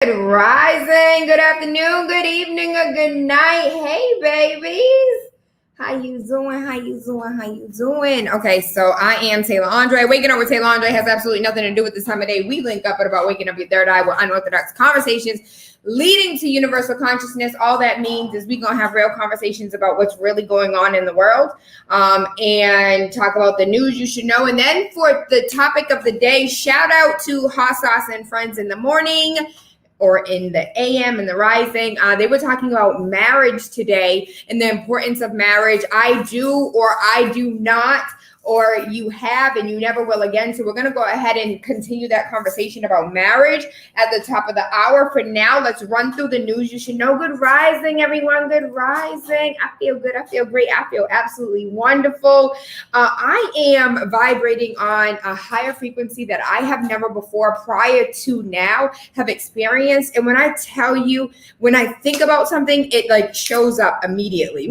Good rising, good afternoon, good evening, or good night. Hey, babies. How you doing? Okay, so I am TaylaAndre. Waking Up with TaylaAndre has absolutely nothing to do with this time of day. We link up at about waking up your third eye with unorthodox conversations leading to universal consciousness. All that means is we're going to have real conversations about what's really going on in the world and talk about the news you should know. And then for the topic of the day, shout out to Hot Sauce and Friends in the morning, or in the AM and the rising. They were talking about marriage today and the importance of marriage. I do or I do not, or you have and you never will again. So we're going to go ahead and continue that conversation about marriage at the top of the hour. For now, let's run through the news you should know. Good rising, everyone. Good rising. I feel good. I feel great. I feel absolutely wonderful. I am vibrating on a higher frequency that I have never before prior to now have experienced. And when I tell you, when I think about something, it like shows up immediately.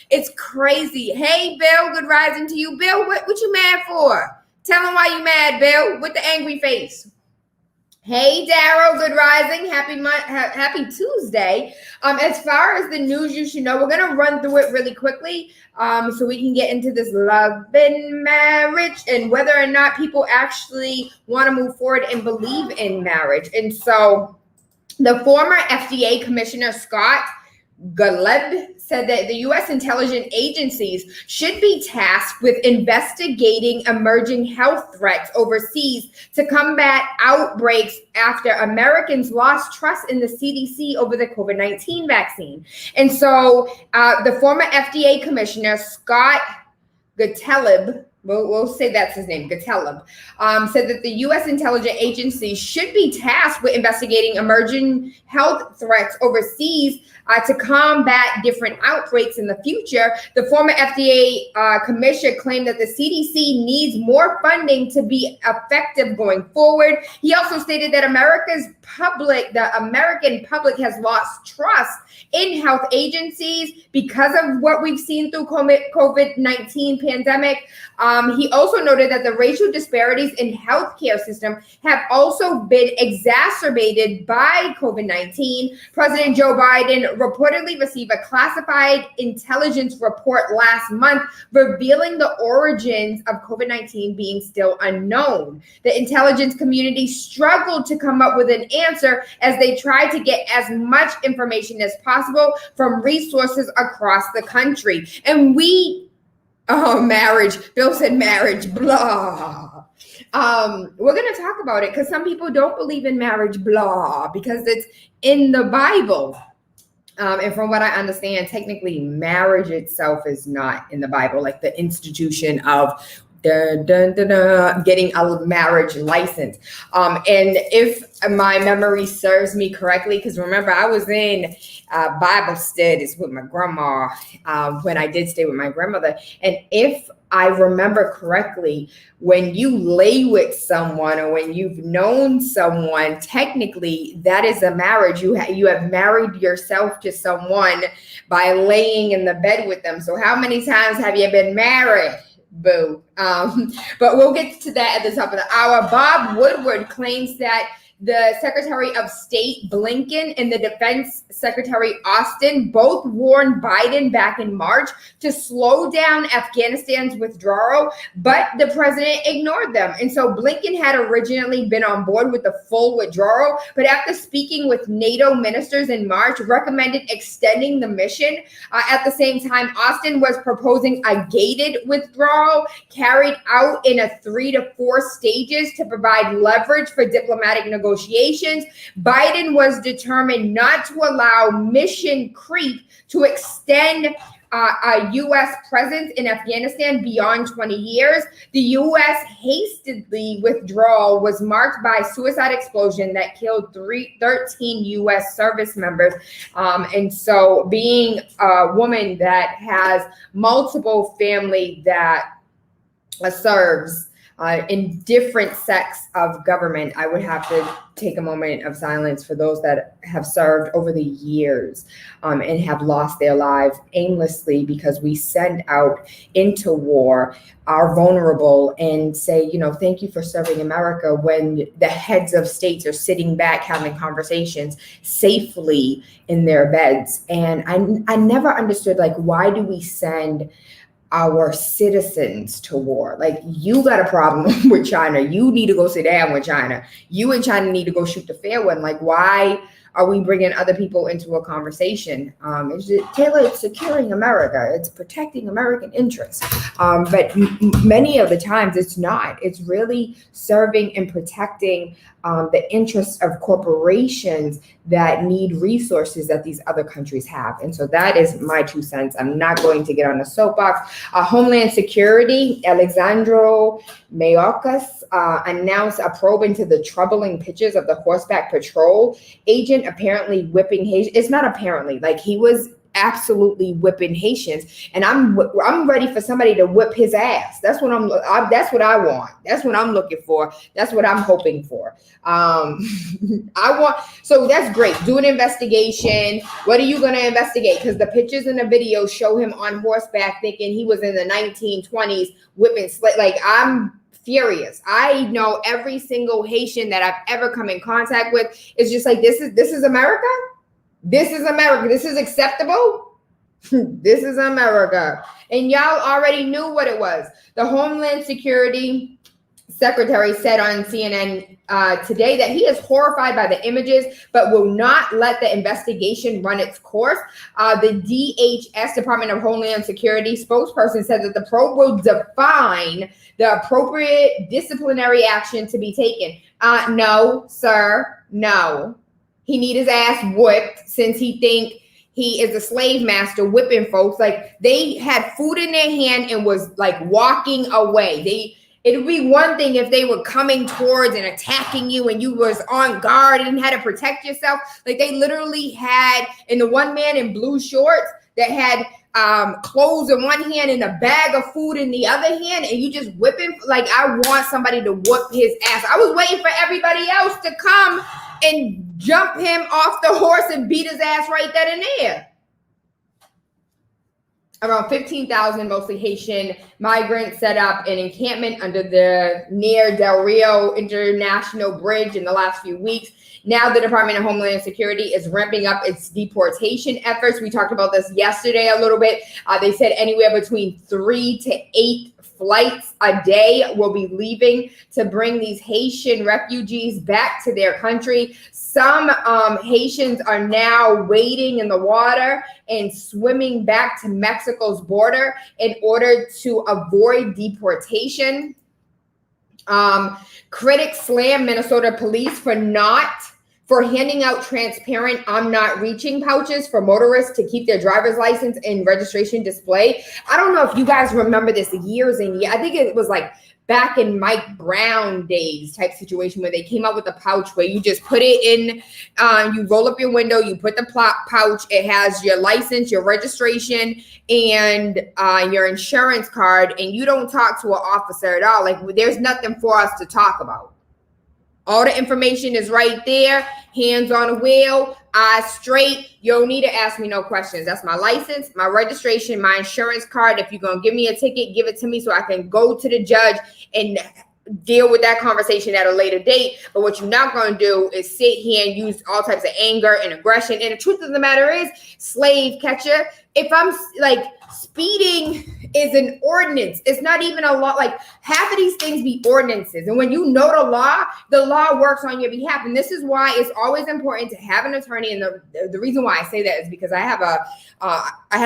It's crazy. Hey, Bill, good rising to you. Bill, what you mad for? Tell him why you mad, Bill, with the angry face. Hey, Daryl, good rising. Happy Tuesday. As far as the news you should know, we're going to run through it really quickly so we can get into this love and marriage and whether or not people actually want to move forward and believe in marriage. And so the former FDA Commissioner, Scott Gottlieb, said that the U.S. intelligence agencies should be tasked with investigating emerging health threats overseas to combat outbreaks after Americans lost trust in the CDC over the COVID-19 vaccine. And so the former FDA Commissioner, Scott Gottlieb, we'll say that's his name, Gottlieb, said that the U.S. intelligence agencies should be tasked with investigating emerging health threats overseas to combat different outbreaks in the future. The former FDA commissioner claimed that the CDC needs more funding to be effective going forward. He also stated that the American public has lost trust in health agencies because of what we've seen through COVID-19 pandemic. He also noted that the racial disparities in healthcare system have also been exacerbated by COVID-19. President Joe Biden reportedly received a classified intelligence report last month revealing the origins of COVID-19 being still unknown. The intelligence community struggled to come up with an answer as they tried to get as much information as possible from resources across the country. And marriage. Bill said marriage, blah. We're going to talk about it because some people don't believe in marriage, blah, because it's in the Bible. And from what I understand, technically marriage itself is not in the Bible, like the institution of getting a marriage license. And if my memory serves me correctly, because remember, I was in Bible studies with my grandma when I did stay with my grandmother. And if I remember correctly, when you lay with someone or when you've known someone, technically that is a marriage. You have married yourself to someone by laying in the bed with them. So how many times have you been married? Boo. But we'll get to that at the top of the hour. Bob Woodward claims that the Secretary of State Blinken and the Defense Secretary Austin both warned Biden back in March to slow down Afghanistan's withdrawal, but the president ignored them. And so Blinken had originally been on board with the full withdrawal, but after speaking with NATO ministers in March, recommended extending the mission. At the same time, Austin was proposing a gated withdrawal carried out in 3 to 4 stages to provide leverage for diplomatic negotiations. Biden was determined not to allow mission creep to extend a U.S. presence in Afghanistan beyond 20 years. The U.S. hastily withdrawal was marked by suicide explosion that killed 13 U.S. service members. And so being a woman that has multiple family that serves, in different sects of government, I would have to take a moment of silence for those that have served over the years and have lost their lives aimlessly because we send out into war, are vulnerable, and say, thank you for serving America, when the heads of states are sitting back having conversations safely in their beds. And I never understood, why do we send our citizens to war? Like, you got a problem with China, you need to go sit down with China. You and China need to go shoot the fair one. Like, why are we bringing other people into a conversation? Tayla, it's securing America. It's protecting American interests. But many of the times it's not. It's really serving and protecting the interests of corporations that need resources that these other countries have. And so that is my 2 cents. I'm not going to get on the soapbox. Homeland Security, Alexandro Mayorkas announced a probe into the troubling pictures of the horseback patrol agent apparently whipping Haitians. It's not apparently, he was absolutely whipping Haitians, and I'm ready for somebody to whip his ass. That's what that's what I want. That's what I'm looking for. That's what I'm hoping for. So that's great. Do an investigation. What are you going to investigate? Because the pictures and the videos show him on horseback thinking he was in the 1920s whipping I'm furious. I know every single Haitian that I've ever come in contact with is just this is America. This is America. This is acceptable. This is America. And y'all already knew what it was. The Homeland Security Secretary said on CNN today that he is horrified by the images, but will not let the investigation run its course. The DHS, Department of Homeland Security spokesperson, said that the probe will define the appropriate disciplinary action to be taken. No, sir, no. He need his ass whipped since he think he is a slave master whipping folks. They had food in their hand and was walking away. It would be one thing if they were coming towards and attacking you and you was on guard and had to protect yourself. They literally had, and the one man in blue shorts that had clothes in one hand and a bag of food in the other hand, and you just whipping. I want somebody to whoop his ass. I was waiting for everybody else to come and jump him off the horse and beat his ass right then and there. Around 15,000 mostly Haitian migrants set up an encampment near Del Rio International Bridge in the last few weeks. Now the Department of Homeland Security is ramping up its deportation efforts. We talked about this yesterday a little bit. They said anywhere between 3 to 8 flights a day will be leaving to bring these Haitian refugees back to their country. Some Haitians are now wading in the water and swimming back to Mexico's border in order to avoid deportation. Critics slam Minnesota police for handing out transparent "I'm not reaching" pouches for motorists to keep their driver's license and registration displayed. I don't know if you guys remember this years and years. I think it was back in Mike Brown days type situation where they came out with a pouch where you just put it in, you roll up your window, you put the pouch, it has your license, your registration, and your insurance card, and you don't talk to an officer at all. There's nothing for us to talk about. All the information is right there, hands on the wheel, eyes straight. You don't need to ask me no questions. That's my license, my registration, my insurance card. If you're going to give me a ticket, give it to me so I can go to the judge and deal with that conversation at a later date. But what you're not going to do is sit here and use all types of anger and aggression. And the truth of the matter is, slave catcher, if I'm speeding is an ordinance. It's not even a law. Half of these things be ordinances. And when you know the law works on your behalf. And this is why it's always important to have an attorney. And the reason why I say that is because I had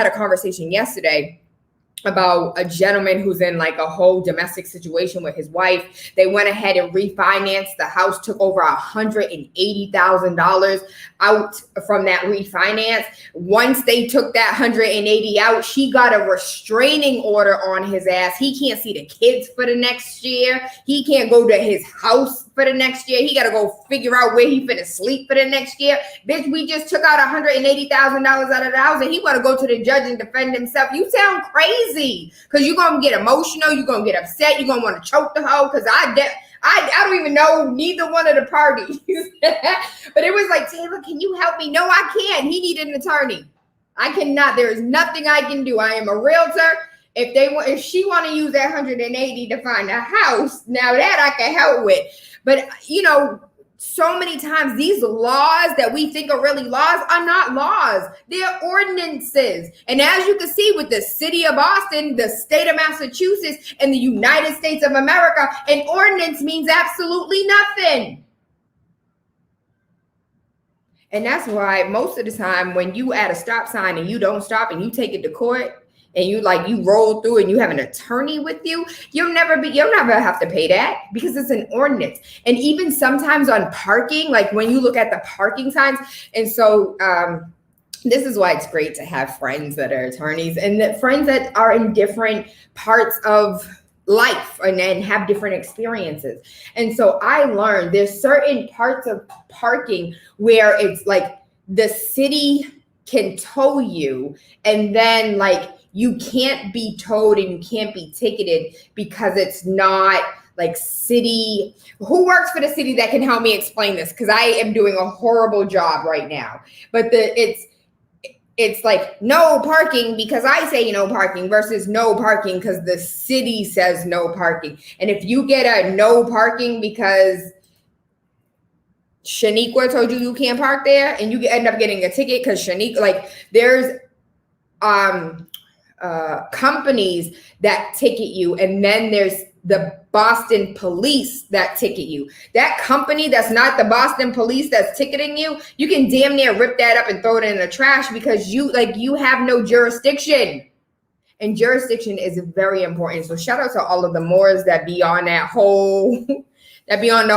a conversation yesterday about a gentleman who's in a whole domestic situation with his wife. They went ahead and refinanced the house, took over $180,000 out from that refinance. Once they took that $180,000 out, she got a restraining order on his ass. He can't see the kids for the next year. He can't go to his house for for the next year. He got to go figure out where he finna sleep for the next year. Bitch, we just took out $180,000 out of the house and he want to go to the judge and defend himself. You sound crazy because you're going to get emotional. You're going to get upset. You're going to want to choke the hoe because I don't even know neither one of the parties. But it was like, Tayla, can you help me? No, I can't. He needed an attorney. I cannot. There is nothing I can do. I am a realtor. If she want to use that 180 to find a house, now that I can help with. But so many times these laws that we think are really laws are not laws. They're ordinances. And as you can see with the city of Boston, the state of Massachusetts, and the United States of America, an ordinance means absolutely nothing. And that's why most of the time when you at a stop sign and you don't stop and you take it to court, and you roll through and you have an attorney with you, you'll never have to pay that because it's an ordinance. And even sometimes on parking, like when you look at the parking signs, and so this is why it's great to have friends that are attorneys and that friends that are in different parts of life and have different experiences. And so I learned there's certain parts of parking where it's like the city can tow you, and then like you can't be towed and you can't be ticketed because it's not like city. Who works for the city that can help me explain this? Because I am doing a horrible job right now. But it's like no parking because I say no parking versus no parking because the city says no parking. And if you get a no parking because Shaniqua told you can't park there and you end up getting a ticket because Shaniqua, like there's companies that ticket you, and then there's the Boston police that ticket you. That company that's not the Boston police that's ticketing you, you can damn near rip that up and throw it in the trash because you have no jurisdiction. And jurisdiction is very important. So shout out to all of the Moors that be on the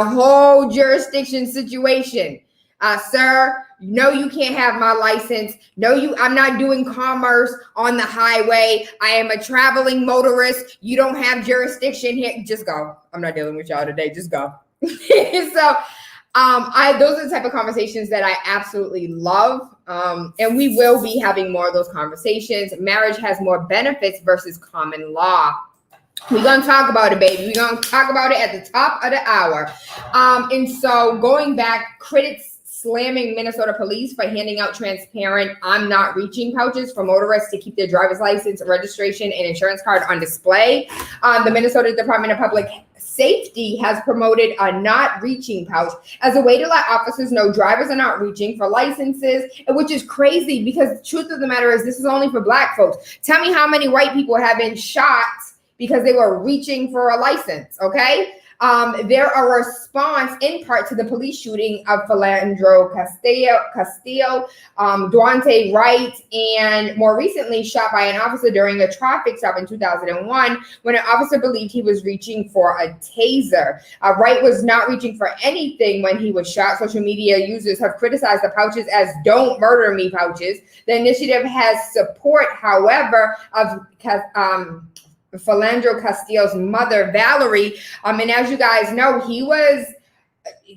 whole jurisdiction situation. Sir, no, you can't have my license. No, I'm not doing commerce on the highway. I am a traveling motorist. You don't have jurisdiction here. Just go. I'm not dealing with y'all today. Just go. So those are the type of conversations that I absolutely love. And we will be having more of those conversations. Marriage has more benefits versus common law. We're going to talk about it, baby. We're going to talk about it at the top of the hour. And so going back, critics slamming Minnesota police for handing out transparent I'm not reaching pouches for motorists to keep their driver's license, registration, and insurance card on display. The Minnesota Department of Public Safety has promoted a not reaching pouch as a way to let officers know drivers are not reaching for licenses, which is crazy because the truth of the matter is this is only for Black folks. Tell me how many white people have been shot because they were reaching for a license, okay? They're a response in part to the police shooting of Philando Castillo, Duante Wright, and more recently shot by an officer during a traffic stop in 2001 when an officer believed he was reaching for a taser. Wright was not reaching for anything when he was shot. Social media users have criticized the pouches as "don't murder me" pouches. The initiative has support, however, of Philando Castillo's mother, Valerie. And as you guys know, he wasn't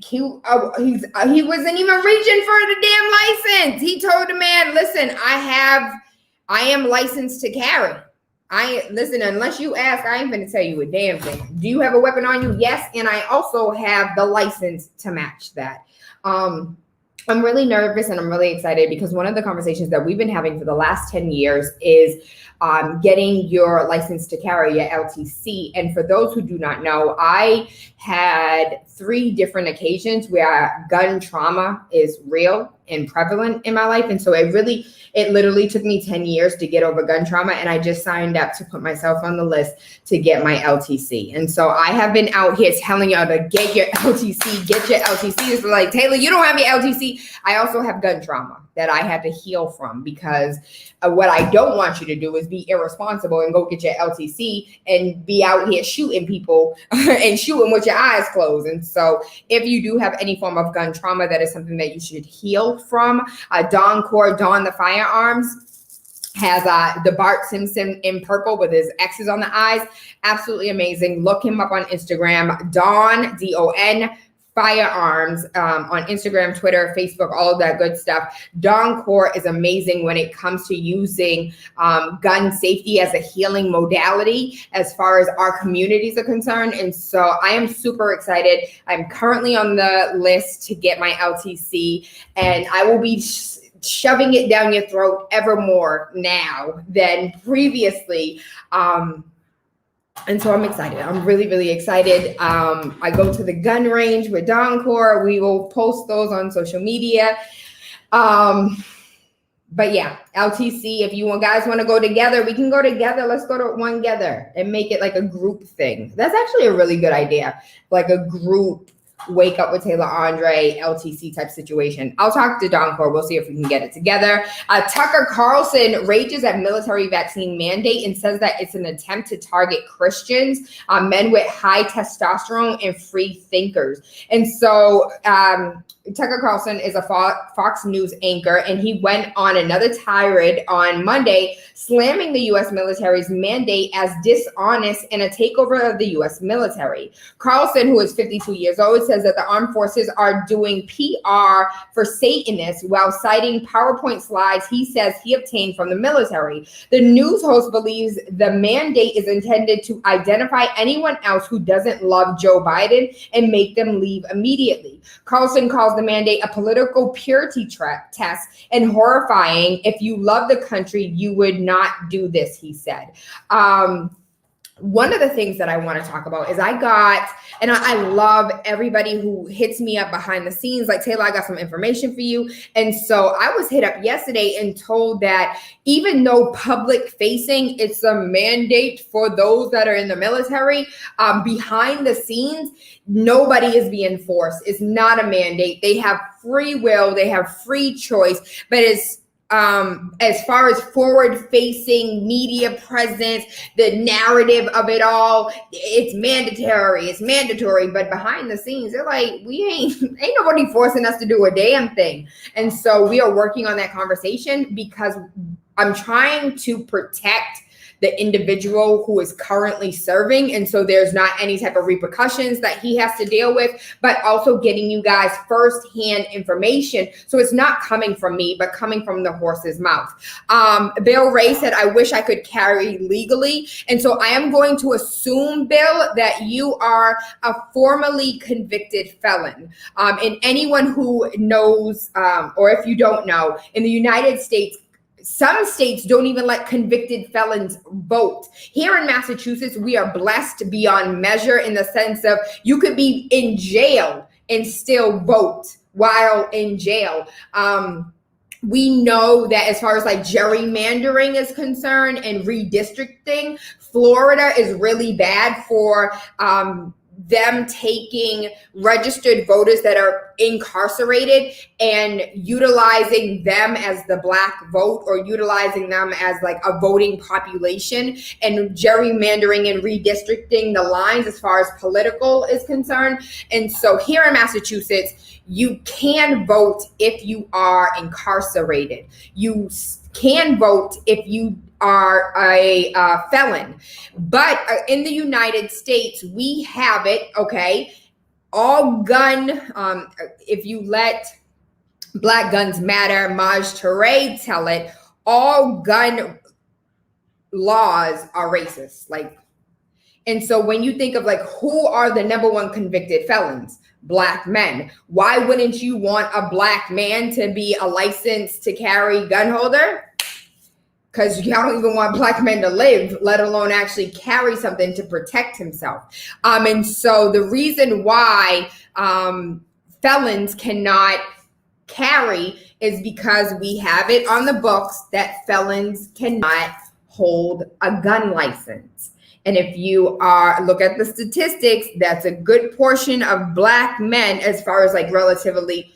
even reaching for the damn license. He told the man, listen, I am licensed to carry. Listen, unless you ask, I ain't gonna tell you a damn thing. Do you have a weapon on you? Yes. And I also have the license to match that. I'm really nervous and I'm really excited because one of the conversations that we've been having for the last 10 years is getting your license to carry, your LTC. And for those who do not know, I had 3 different occasions where gun trauma is real and prevalent in my life. And so it literally took me 10 years to get over gun trauma. And I just signed up to put myself on the list to get my LTC. And so I have been out here telling y'all to get your LTC, get your LTC. It's like, Tayla, you don't have your LTC. I also have gun trauma that I had to heal from because what I don't want you to do is be irresponsible and go get your LTC and be out here shooting people and shooting with your eyes closed. And so if you do have any form of gun trauma, that is something that you should heal from. Dawn the Firearms has the Bart Simpson in purple with his X's on the eyes. Absolutely amazing. Look him up on Instagram. Dawn, DON, firearms on Instagram, Twitter, Facebook, all of that good stuff. Dawn Core is amazing when it comes to using gun safety as a healing modality as far as our communities are concerned. And so I am super excited. I'm currently on the list to get my LTC, and I will be shoving it down your throat ever more now than previously. And so I'm excited. I'm really, really excited. I go to the gun range with Dawn Core. We will post those on social media. But yeah, LTC, if you guys want to go together, we can go together. Let's go to one together and make it like a group thing. That's actually a really good idea. Like a group Wake Up with TaylaAndre LTC type situation. I'll talk to Dawn Core. We'll see if we can get it together. Tucker Carlson rages at military vaccine mandate and says that it's an attempt to target Christians, men with high testosterone and free thinkers. And so Tucker Carlson is a Fox News anchor, and he went on another tirade on Monday, slamming the U.S. military's mandate as dishonest and a takeover of the U.S. military. Carlson, who is 52 years old, says that the armed forces are doing PR for Satanists while citing PowerPoint slides he says he obtained from the military. The news host believes the mandate is intended to identify anyone else who doesn't love Joe Biden and make them leave immediately. Carlson calls the mandate a political purity test and horrifying. If you love the country, you would not do this, he said. One of the things that I want to talk about is I love everybody who hits me up behind the scenes, like, Tayla, I got some information for you. And so I was hit up yesterday and told that even though public facing, it's a mandate for those that are in the military, behind the scenes, nobody is being forced. It's not a mandate. They have free will. They have free choice, but it's as far as forward-facing media presence, the narrative of it all, it's mandatory. But behind the scenes, they're like, ain't nobody forcing us to do a damn thing. And so we are working on that conversation because I'm trying to protect the individual who is currently serving. And so there's not any type of repercussions that he has to deal with, but also getting you guys firsthand information. So it's not coming from me, but coming from the horse's mouth. Bill Ray said, I wish I could carry legally. And so I am going to assume, Bill, that you are a formerly convicted felon. And anyone who knows, or if you don't know, in the United States, some states don't even let convicted felons vote. Here in Massachusetts, we are blessed beyond measure in the sense of you could be in jail and still vote while in jail. We know that as far as like gerrymandering is concerned and redistricting, Florida is really bad for them taking registered voters that are incarcerated and utilizing them as the black vote or utilizing them as like a voting population and gerrymandering and redistricting the lines as far as political is concerned. And so here in Massachusetts, you can vote if you are incarcerated. You can vote if you are a felon. But in the United States, we have it, okay, all gun, if you let Black Guns Matter, Maj Toure tell it, all gun laws are racist. Like, and so when you think of like, who are the number one convicted felons? Black men. Why wouldn't you want a black man to be a license to carry gun holder? Because you don't even want black men to live, let alone actually carry something to protect himself. And so the reason why felons cannot carry is because we have it on the books that felons cannot hold a gun license. And if you look at the statistics, that's a good portion of black men as far as like relatively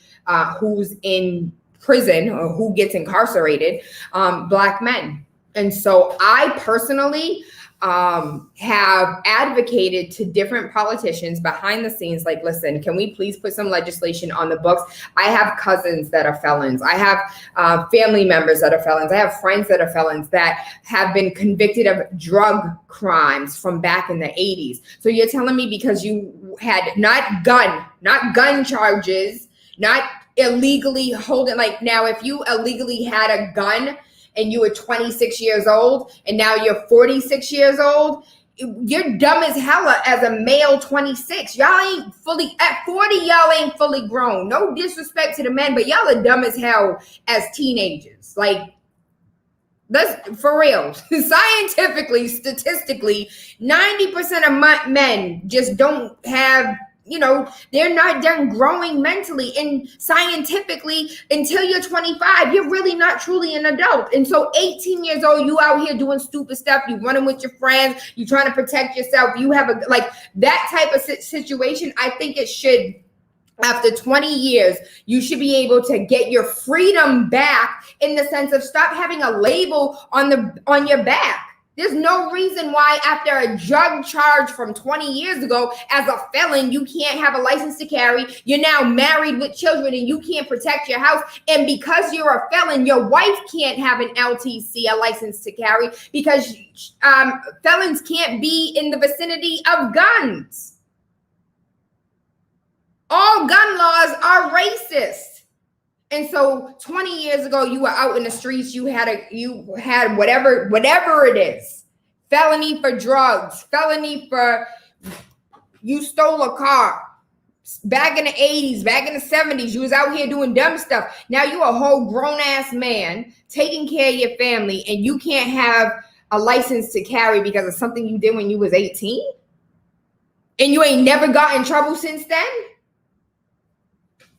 who's in prison or who gets incarcerated, black men. And so I personally, have advocated to different politicians behind the scenes, like, listen, can we please put some legislation on the books? I have cousins that are felons. I have family members that are felons. I have friends that are felons that have been convicted of drug crimes from back in the 80s. So you're telling me because you had not gun charges, not illegally holding, like now if you illegally had a gun and you were 26 years old and now you're 46 years old, you're dumb as hell as a male 26. Y'all ain't fully, at 40, y'all ain't fully grown. No disrespect to the men, but y'all are dumb as hell as teenagers. Like, that's for real. Scientifically, statistically, 90% of men just don't have, they're not done growing mentally and scientifically until you're 25. You're really not truly an adult. And so 18 years old, you out here doing stupid stuff. You running with your friends. You trying to protect yourself. You have that type of situation. I think it should, after 20 years, you should be able to get your freedom back in the sense of stop having a label on your back. There's no reason why after a drug charge from 20 years ago as a felon, you can't have a license to carry. You're now married with children and you can't protect your house. And because you're a felon, your wife can't have an LTC, a license to carry, because felons can't be in the vicinity of guns. All gun laws are racist. And so 20 years ago, you were out in the streets, you had whatever it is, felony for drugs, felony for you stole a car. Back in the 80s, back in the 70s, you was out here doing dumb stuff. Now you a whole grown ass man taking care of your family and you can't have a license to carry because of something you did when you was 18? And you ain't never got in trouble since then?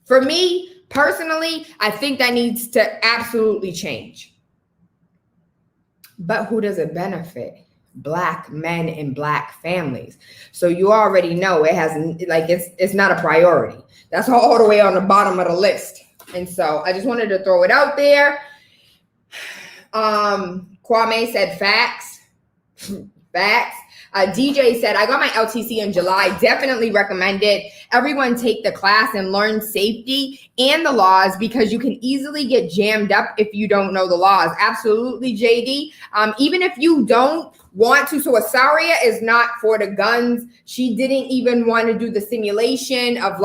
For me, personally, I think that needs to absolutely change. But who does it benefit? Black men and Black families. So you already know it has, it's not a priority. That's all the way on the bottom of the list. And so I just wanted to throw it out there. Kwame said facts. Facts. DJ said, I got my LTC in July. Definitely recommend it. Everyone take the class and learn safety and the laws because you can easily get jammed up if you don't know the laws. Absolutely, JD. Even if you don't want to. So Asaria is not for the guns. She didn't even want to do the simulation of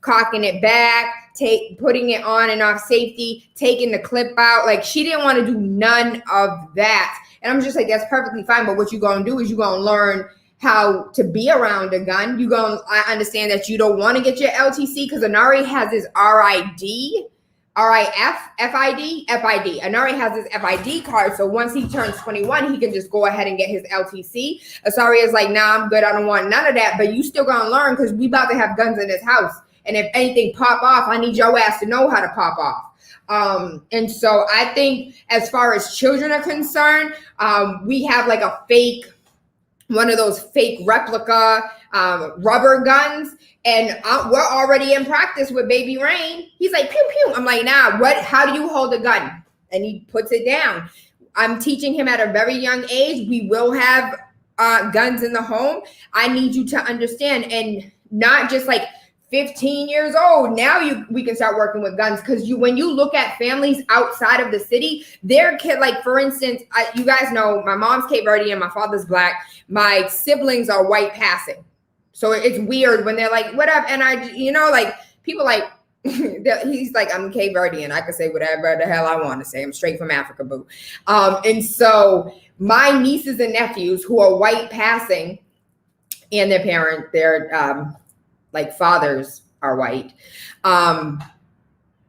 cocking it back, putting it on and off safety, taking the clip out. She didn't want to do none of that. And I'm just that's perfectly fine. But what you're going to do is you're going to learn how to be around a gun. I understand that you don't want to get your LTC because Anari has his FID. Anari has his FID card. So once he turns 21, he can just go ahead and get his LTC. Asari is nah, I'm good. I don't want none of that. But you still going to learn because we about to have guns in this house. And if anything pop off, I need your ass to know how to pop off. And so I think as far as children are concerned, we have one of those fake replica rubber guns, and we're already in practice with Baby Rain. He's like, pew, pew. I'm like, nah, how do you hold a gun? And he puts it down. I'm teaching him at a very young age. We will have guns in the home. I need you to understand, and not just 15 years old. Now we can start working with guns because when you look at families outside of the city, their kid, for instance, you guys know my mom's Cape Verdean, my father's Black. My siblings are white passing. So it's weird when they're what up? And people he's I'm Cape Verdean. I can say whatever the hell I want to say. I'm straight from Africa, boo. And so my nieces and nephews who are white passing and their parent, fathers are white,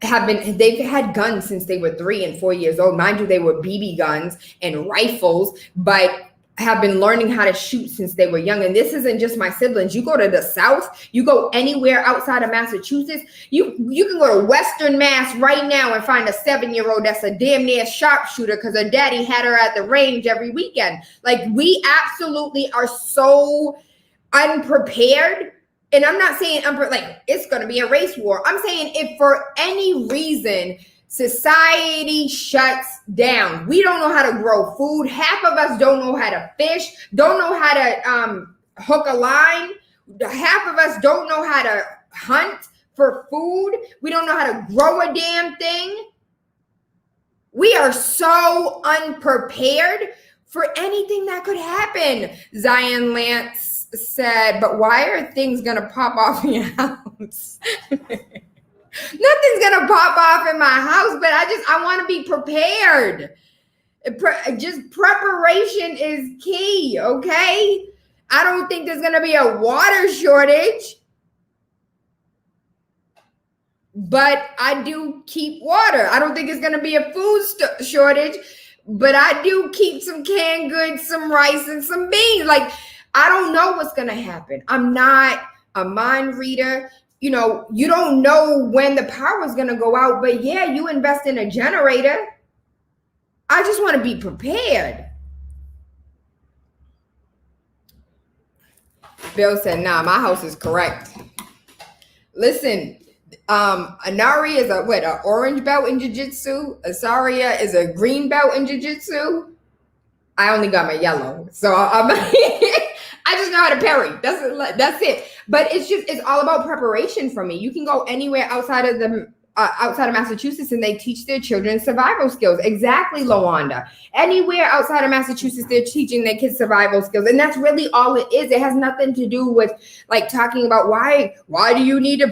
they've had guns since they were 3 and 4 years old. Mind you, they were BB guns and rifles, but have been learning how to shoot since they were young. And this isn't just my siblings. You go to the South, you go anywhere outside of Massachusetts, you can go to Western Mass right now and find a 7-year-old that's a damn near sharpshooter because her daddy had her at the range every weekend. We absolutely are so unprepared. And I'm not saying it's going to be a race war. I'm saying if for any reason Society shuts down. We don't know how to grow food. Half of us don't know how to fish, don't know how to hook a line. Half of us don't know how to hunt for food. We don't know how to grow a damn thing. We are so unprepared for anything that could happen. Zion Lance said, but why are things going to pop off in your house? Nothing's going to pop off in my house, but I want to be prepared. Just preparation is key, okay? I don't think there's going to be a water shortage, but I do keep water. I don't think it's going to be a food shortage, but I do keep some canned goods, some rice, and some beans. Like, I don't know what's going to happen. I'm not a mind reader. You know, you don't know when the power is going to go out, but yeah, you invest in a generator. I just want to be prepared. Bill said, nah, my house is correct. Listen, Anari is an orange belt in jiu-jitsu. Asaria is a green belt in jiu-jitsu. I only got my yellow. So I just know how to parry. That's it. But it's all about preparation for me. You can go anywhere outside of Massachusetts and they teach their children survival skills. Exactly, Lawanda. Anywhere outside of Massachusetts, they're teaching their kids survival skills. And that's really all it is. It has nothing to do with like talking about why do you need to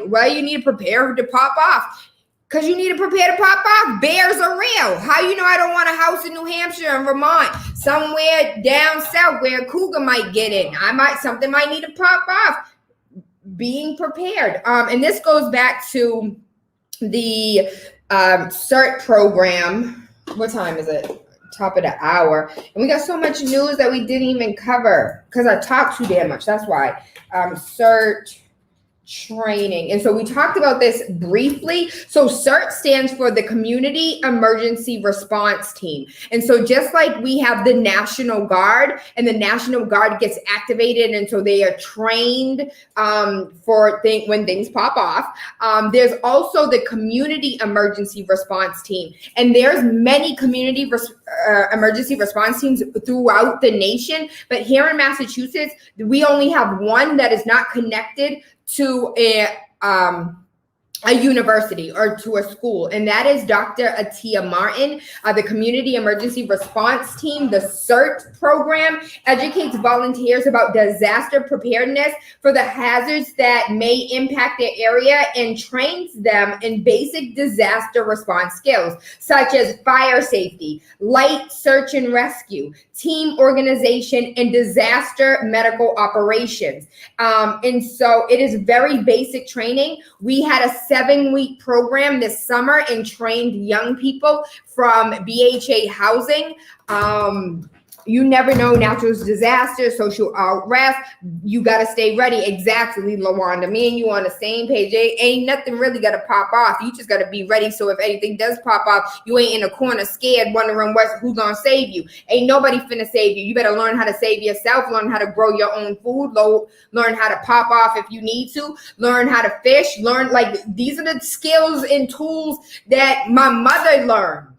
why you need to prepare to pop off? Because you need to prepare to pop off. Bears are real. How you know I don't want a house in New Hampshire and Vermont, somewhere down south where a cougar might get in? Something might need to pop off. Being prepared. And this goes back to the CERT program. What time is it? Top of the hour. And we got so much news that we didn't even cover because I talked too damn much. That's why. CERT training. And so we talked about this briefly. So CERT stands for the Community Emergency Response Team. And so just like we have the National Guard, and the National Guard gets activated, and so they are trained for when things pop off. There's also the Community Emergency Response Team. And there's many community emergency response teams throughout the nation. But here in Massachusetts, we only have one that is not connected to a university or to a school, and that is Dr. Atia Martin. The Community Emergency Response Team, the CERT program, educates volunteers about disaster preparedness for the hazards that may impact their area and trains them in basic disaster response skills, such as fire safety, light search and rescue, team organization, and disaster medical operations. And so it is very basic training. We had a 7-week program this summer and trained young people from BHA housing. You never know, natural disasters, social unrest. You got to stay ready. Exactly, LaWanda. Me and you on the same page. Ain't nothing really got to pop off. You just got to be ready. So if anything does pop off, you ain't in a corner scared, wondering who's going to save you. Ain't nobody finna save you. You better learn how to save yourself, learn how to grow your own food, learn how to pop off if you need to, learn how to fish, these are the skills and tools that my mother learned.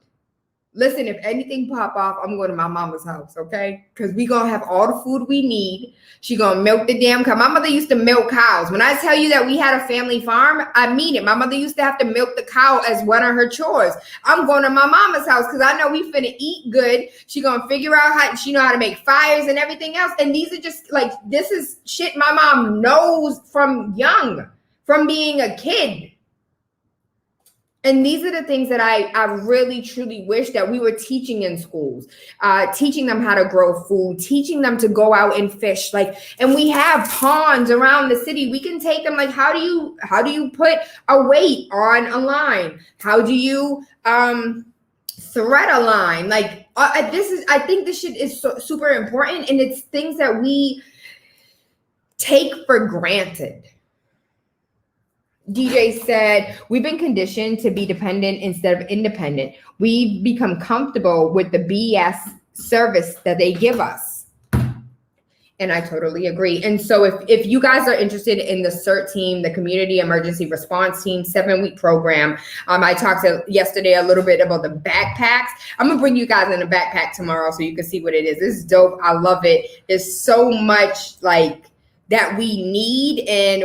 Listen, if anything pop off, I'm going to my mama's house, okay? Because we going to have all the food we need. She going to milk the damn cow. My mother used to milk cows. When I tell you that we had a family farm, I mean it. My mother used to have to milk the cow as one of her chores. I'm going to my mama's house because I know we finna eat good. She going to figure out how, she know how to make fires and everything else. And these are just this is shit my mom knows from young, from being a kid. And these are the things that I really, truly wish that we were teaching in schools, teaching them how to grow food, teaching them to go out and fish. And we have ponds around the city. We can take them. How do you put a weight on a line? How do you thread a line? I think this shit is super important, and it's things that we take for granted. DJ said, we've been conditioned to be dependent instead of independent. We've become comfortable with the BS service that they give us. And I totally agree. And so if you guys are interested in the CERT team, the Community Emergency Response Team 7-week program, I talked yesterday a little bit about the backpacks. I'm going to bring you guys in a backpack tomorrow so you can see what it is. This is dope. I love it. There's so much like that we need. And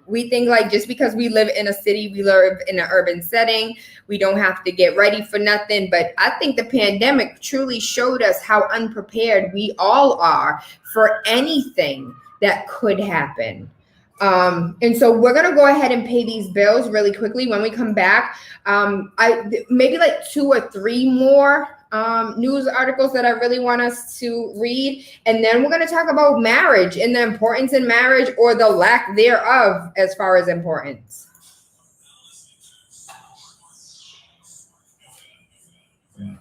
we think like just because we live in a city, we live in an urban setting, we don't have to get ready for nothing. But I think the pandemic truly showed us how unprepared we all are for anything that could happen. And so we're going to go ahead and pay these bills really quickly. When we come back, maybe like 2 or 3 more news articles that I really want us to read. And then we're going to talk about marriage and the importance in marriage, or the lack thereof as far as importance.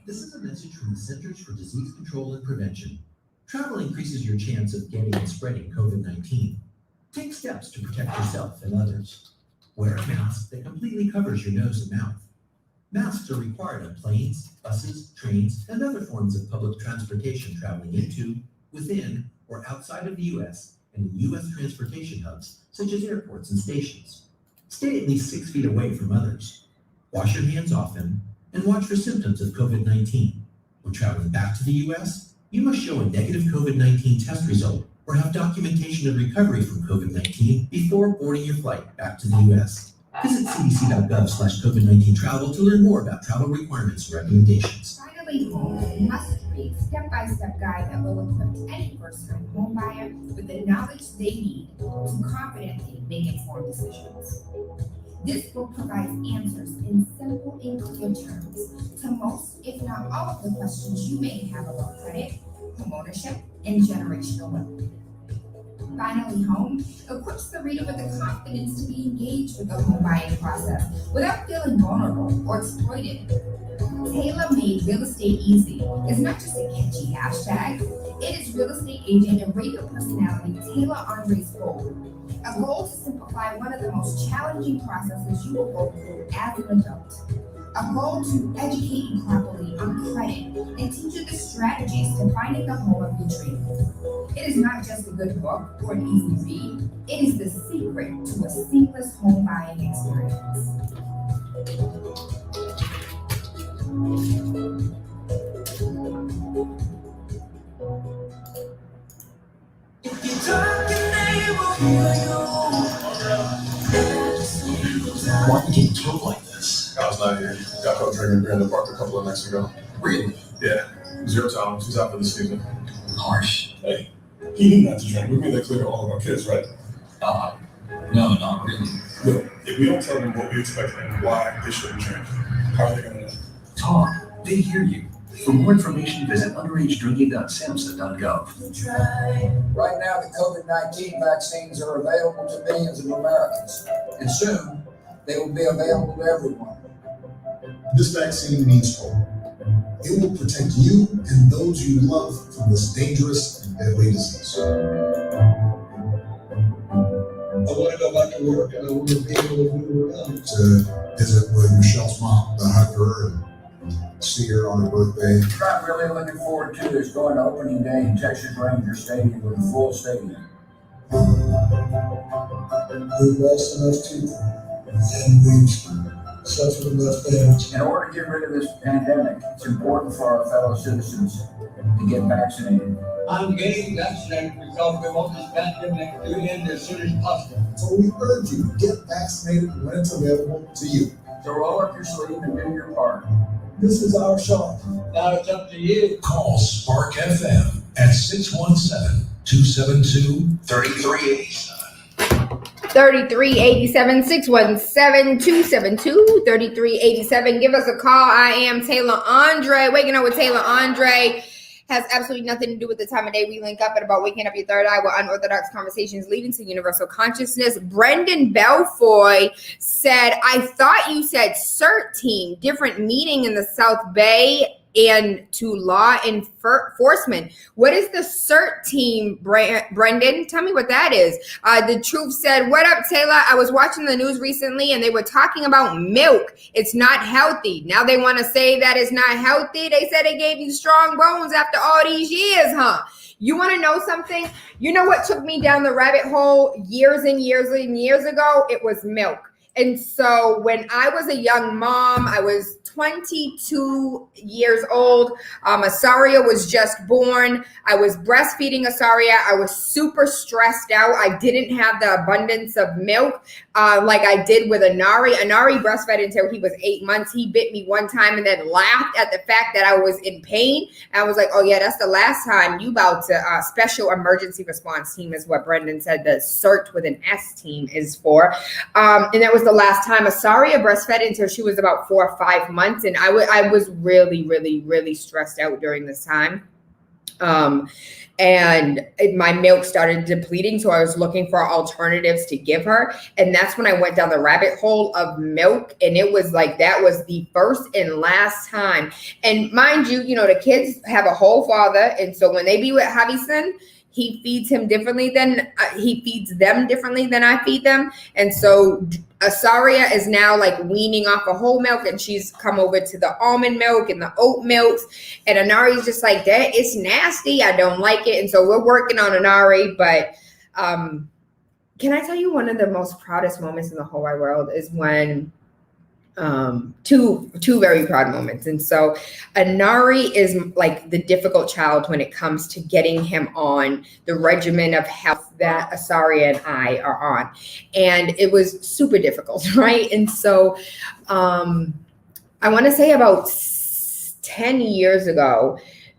This is a message from the Centers for Disease Control and Prevention. Travel increases your chance of getting and spreading COVID-19. Take steps to protect yourself and others. Wear a mask that completely covers your nose and mouth. Masks are required on planes, buses, trains, and other forms of public transportation traveling into, within, or outside of the U.S. and in U.S. transportation hubs, such as airports and stations. Stay at least 6 feet away from others. Wash your hands often, and watch for symptoms of COVID-19. When traveling back to the U.S., you must show a negative COVID-19 test result or have documentation of recovery from COVID-19 before boarding your flight back to the U.S. Visit cdc.gov/COVID-19 travel to learn more about travel requirements and recommendations. Finally, home must read step-by-step guide that will equip any first-time home buyer with the knowledge they need to confidently make informed decisions. This book provides answers in simple and clear terms to most, if not all, of the questions you may have about credit, homeownership, and generational wealth. Finally, Home equips the reader with the confidence to be engaged with the home buying process without feeling vulnerable or exploited. TaylaMade Real Estate Easy is not just a catchy hashtag, it is real estate agent and radio personality TaylaAndre's goal. A goal to simplify one of the most challenging processes you will go through as an adult. A goal to educate you properly on credit and teach you the strategies to finding the home of your dreams. It is not just a good book or an easy read, it is the secret to a seamless home buying experience. Why are you talk like this? I was not here. Got caught drinking beer in the park a couple of nights ago. Really? Yeah. 0 tolerance. He's out for the season. Harsh. Hey, he knew not to drink. We made that clear to all of our kids, right? No, not really. Look, if we don't tell them what we expect and why they shouldn't drink, how are they going to know? Talk. They hear you. For more information, visit underagedrinking.samhsa.gov. Right now, the COVID-19 vaccines are available to millions of Americans, and soon they will be available to everyone. This vaccine means hope. It will protect you and those you love from this dangerous and deadly disease. I want to go back to work, and I want to be able to do it to visit with Michelle's mom, to hug her and see her on her birthday. What I'm really looking forward to is going to opening day in Texas Ranger Stadium with a full stadium. We've lost enough people, and we've suffered enough damage. In order to get rid of this pandemic, it's important for our fellow citizens to get vaccinated. I'm getting vaccinated because we want this pandemic to end as soon as possible. So we urge you to get vaccinated when it's available to you. So roll up your sleeve and do your part. This is our shot. Now it's up to you. Call SparkFM at 617-272-3387. 3387 617 272 3387. Give us a call. I am TaylaAndre. Waking Up with TaylaAndre has absolutely nothing to do with the time of day. We link up at about waking up your third eye with unorthodox conversations leading to universal consciousness. Brendan Belfoy said, I thought you said CERT team, different meeting in the South Bay and to law enforcement. What is the CERT team, Brendan? Tell me what that is. The Truth said, what up, Tayla? I was watching the news recently and they were talking about milk. It's not healthy. Now they want to say that it's not healthy. They said they gave you strong bones after all these years, huh? You want to know something? You know what took me down the rabbit hole years and years and years ago? It was milk. And so when I was a young mom, I was 22 years old. Asaria was just born. I was breastfeeding Asaria. I was super stressed out. I didn't have the abundance of milk like I did with Anari. Anari breastfed until he was 8 months. He bit me one time and then laughed at the fact that I was in pain. And I was like, oh yeah, that's the last time you about to, special emergency response team is what Brendan said the CERT with an S team is for. And that was the last time. Asaria breastfed until she was about 4 or 5 months. And I was really, really, really stressed out during this time. My milk started depleting. So I was looking for alternatives to give her. And that's when I went down the rabbit hole of milk. And it was like, that was the first and last time. And mind you, the kids have a whole father. And so when they be with Javison, he feeds him differently than he feeds them differently than I feed them. And so Asaria is now like weaning off of whole milk, and she's come over to the almond milk and the oat milks. And Anari's just like, that it's nasty. I don't like it. And so we're working on Anari. But can I tell you one of the most proudest moments in the whole wide world is when two very proud moments. And so Anari is like the difficult child when it comes to getting him on the regimen of health that Asaria and I are on. And it was super difficult, right? And so I want to say about 10 years ago,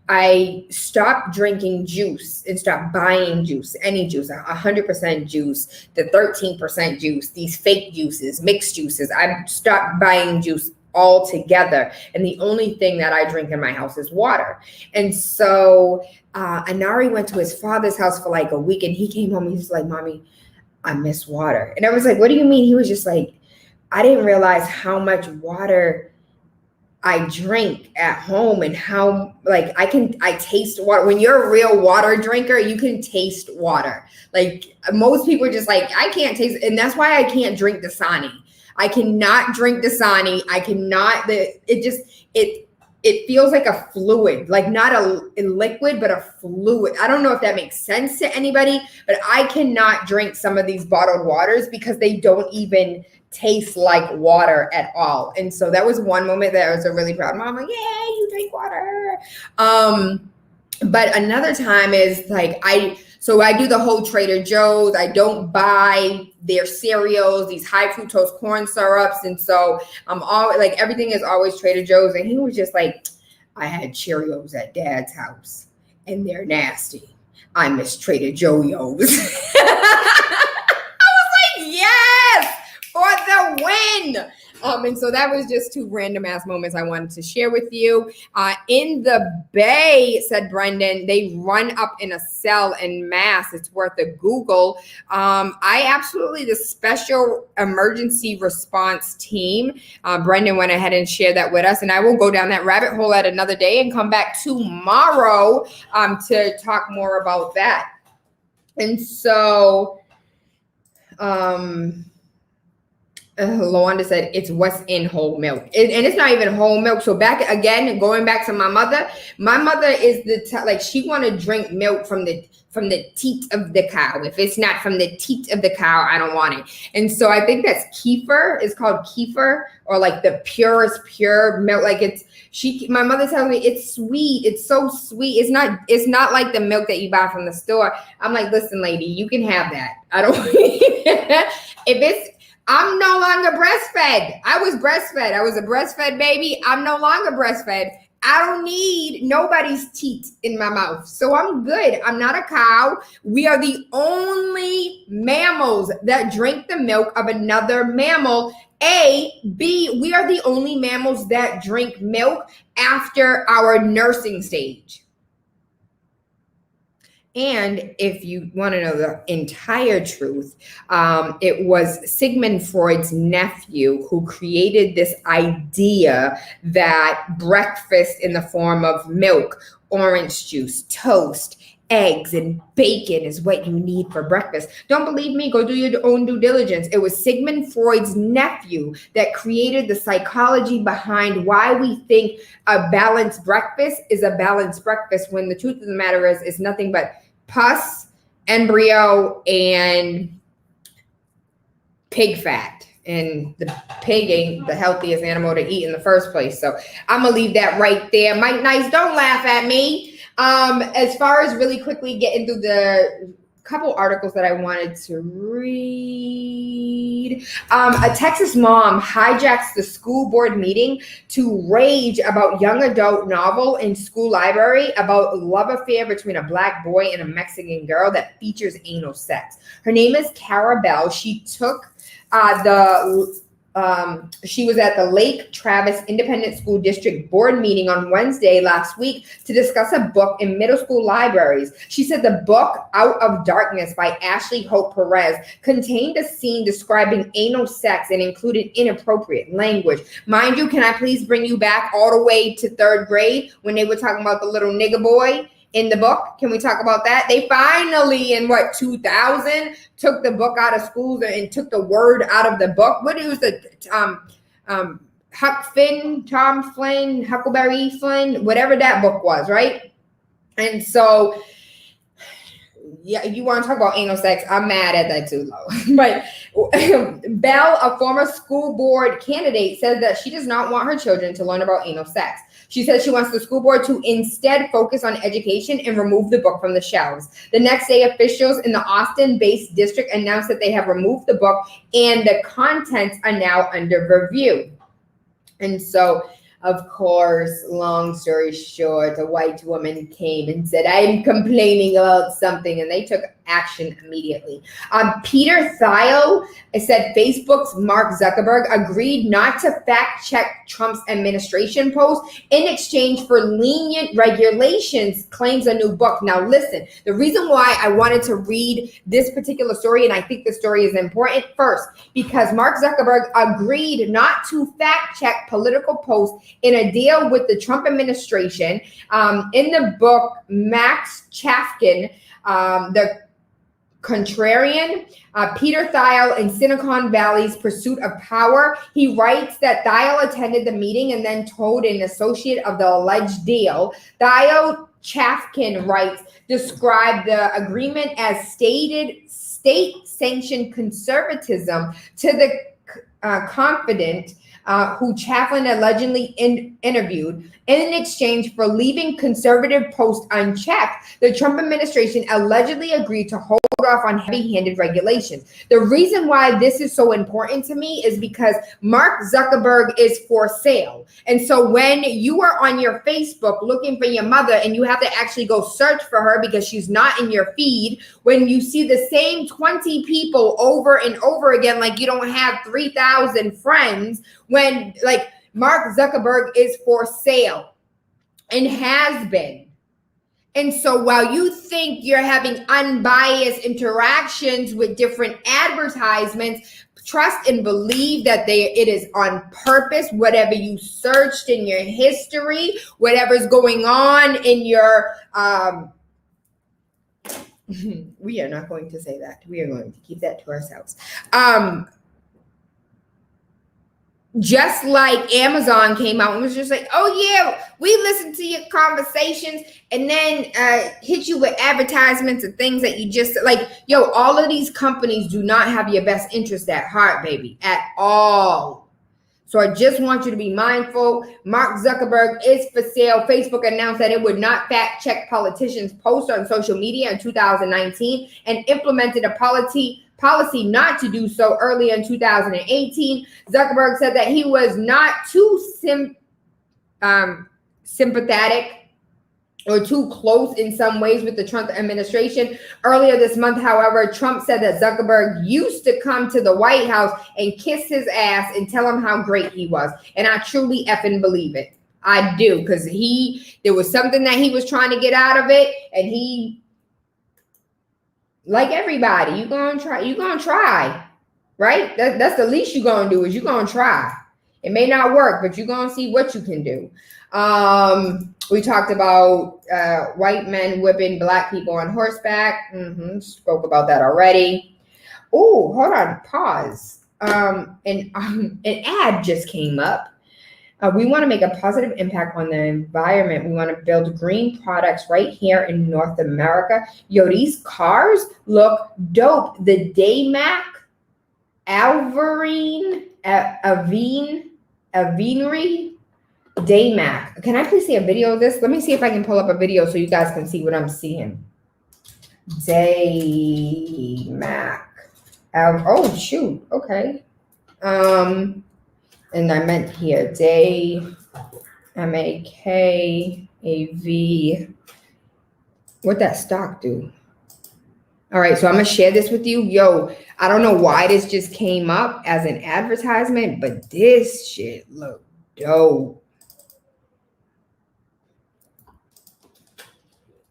I stopped drinking juice and stopped buying juice, any juice, 100% juice, the 13% juice, these fake juices, mixed juices. I stopped buying juice altogether. And the only thing that I drink in my house is water. And so Anari went to his father's house for like a week, and he came home. He was like, Mommy, I miss water. And I was like, what do you mean? He was just like, I didn't realize how much water I drink at home and how like I taste water. When you're a real water drinker, you can taste water. Like most people are just like, I can't taste, and that's why I can't drink Dasani. I cannot drink Dasani. I cannot, it feels like a fluid, like not a liquid, but a fluid. I don't know if that makes sense to anybody, but I cannot drink some of these bottled waters because they don't even taste like water at all. And so that was one moment that I was a really proud mom. Like, yeah, you drink water. But another time is like, I do the whole Trader Joe's. I don't buy their cereals, these high fructose corn syrups. And so I'm always like, everything is always Trader Joe's. And he was just like, I had Cheerios at Dad's house and they're nasty. I miss Trader Joe's. Yes, for the win. And so that was just two random ass moments I wanted to share with you. In the Bay, said Brendan, they run up in a cell en masse. It's worth a Google. The special emergency response team, Brendan went ahead and shared that with us. And I will go down that rabbit hole at another day and come back tomorrow to talk more about that. And so Lawanda said it's what's in whole milk, and it's not even whole milk. So going back to my mother is she want to drink milk from the teat of the cow. If it's not from the teat of the cow, I don't want it. And so I think that's kefir. It's called kefir, or like the purest pure milk. Like my mother tells me it's sweet. It's so sweet. It's not like the milk that you buy from the store. I'm like, listen, lady, you can have that. I don't. I'm no longer breastfed. I was breastfed. I was a breastfed baby. I'm no longer breastfed. I don't need nobody's teeth in my mouth. So I'm good. I'm not a cow. We are the only mammals that drink the milk of another mammal. B, we are the only mammals that drink milk after our nursing stage. And if you want to know the entire truth, it was Sigmund Freud's nephew who created this idea that breakfast in the form of milk, orange juice, toast, eggs and bacon is what you need for breakfast. Don't believe me? Go do your own due diligence. It was Sigmund Freud's nephew that created the psychology behind why we think a balanced breakfast is a balanced breakfast, when the truth of the matter is it's nothing but pus, embryo, and pig fat. And the pig ain't the healthiest animal to eat in the first place. So I'm gonna leave that right there. Mike Nice, don't laugh at me. As far as really quickly getting through the couple articles that I wanted to read. A Texas mom hijacks the school board meeting to rage about young adult novel in school library about love affair between a black boy and a Mexican girl that features anal sex. Her name is Cara Bell. She took she was at the Lake Travis Independent School District board meeting on Wednesday last week to discuss a book in middle school libraries. She said the book Out of Darkness by Ashley Hope Perez contained a scene describing anal sex and included inappropriate language. Mind you, can I please bring you back all the way to third grade when they were talking about the little nigger boy in the book? Can we talk about that? They finally, in 2000, took the book out of schools and took the word out of the book. What is the Huck Finn, Tom Flynn, Huckleberry Flynn, whatever that book was, right? And so, yeah, you want to talk about anal sex? I'm mad at that too, though. But Bell, a former school board candidate, said that she does not want her children to learn about anal sex. She said she wants the school board to instead focus on education and remove the book from the shelves. The next day, officials in the Austin-based district announced that they have removed the book and the contents are now under review. And so, of course, long story short, a white woman came and said, I'm complaining about something, and they took action immediately. Peter Thiel said Facebook's Mark Zuckerberg agreed not to fact check Trump's administration post in exchange for lenient regulations, claims a new book. Now, listen, the reason why I wanted to read this particular story, and I think the story is important, first, because Mark Zuckerberg agreed not to fact check political posts in a deal with the Trump administration. In the book, Max Chafkin, the Contrarian, Peter Thiel in Silicon Valley's Pursuit of Power. He writes that Thiel attended the meeting and then told an associate of the alleged deal. Thiel, Chafkin writes, described the agreement as stated state-sanctioned conservatism to the confidant who Chafkin allegedly interviewed. In exchange for leaving conservative posts unchecked, the Trump administration allegedly agreed to hold off on heavy-handed regulations. The reason why this is so important to me is because Mark Zuckerberg is for sale. And so when you are on your Facebook looking for your mother and you have to actually go search for her because she's not in your feed, when you see the same 20 people over and over again, like you don't have 3,000 friends, when like Mark Zuckerberg is for sale and has been. And so while you think you're having unbiased interactions with different advertisements, trust and believe that it is on purpose. Whatever you searched in your history, whatever's going on in your, we are not going to say that. We are going to keep that to ourselves. Just like Amazon came out and was just like, oh yeah, we listen to your conversations and then hit you with advertisements and things that you just like, yo, all of these companies do not have your best interest at heart, baby, at all. So I just want you to be mindful. Mark Zuckerberg is for sale. Facebook announced that it would not fact check politicians' posts on social media in 2019 and implemented a policy not to do so early in 2018. Zuckerberg said that he was not too sympathetic or too close in some ways with the Trump administration. Earlier this month, however, Trump said that Zuckerberg used to come to the White House and kiss his ass and tell him how great he was. And I truly effing believe it. I do, because there was something that he was trying to get out of it, and he, like everybody, you're gonna try, right? That's the least you're gonna do is you're gonna try. It may not work, but you're going to see what you can do. We talked about white men whipping black people on horseback. Spoke about that already. Oh, hold on. Pause. An ad just came up. We want to make a positive impact on the environment. We want to build green products right here in North America. Yo, these cars look dope. The Daymac, Avinery, Daymac. Can I please see a video of this? Let me see if I can pull up a video so you guys can see what I'm seeing. Daymac. Oh, shoot. Okay. And I meant here, Day, M-A-K-A-V. What that stock do? All right, so I'm going to share this with you. Yo, I don't know why this just came up as an advertisement, but this shit look dope.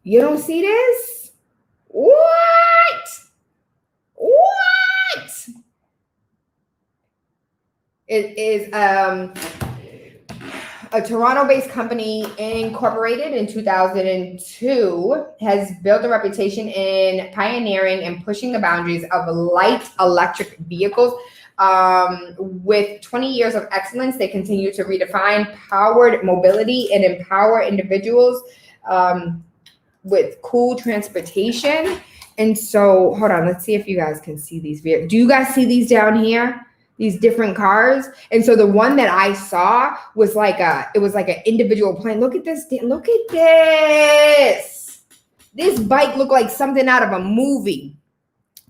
You don't see this? What? It is a Toronto-based company incorporated in 2002, has built a reputation in pioneering and pushing the boundaries of light electric vehicles. With 20 years of excellence, they continue to redefine powered mobility and empower individuals with cool transportation. And so, hold on, let's see if you guys can see these vehicles. Do you guys see these down here? These different cars. And so the one that I saw was like an individual plane. Look at this. Look at this. This bike looked like something out of a movie.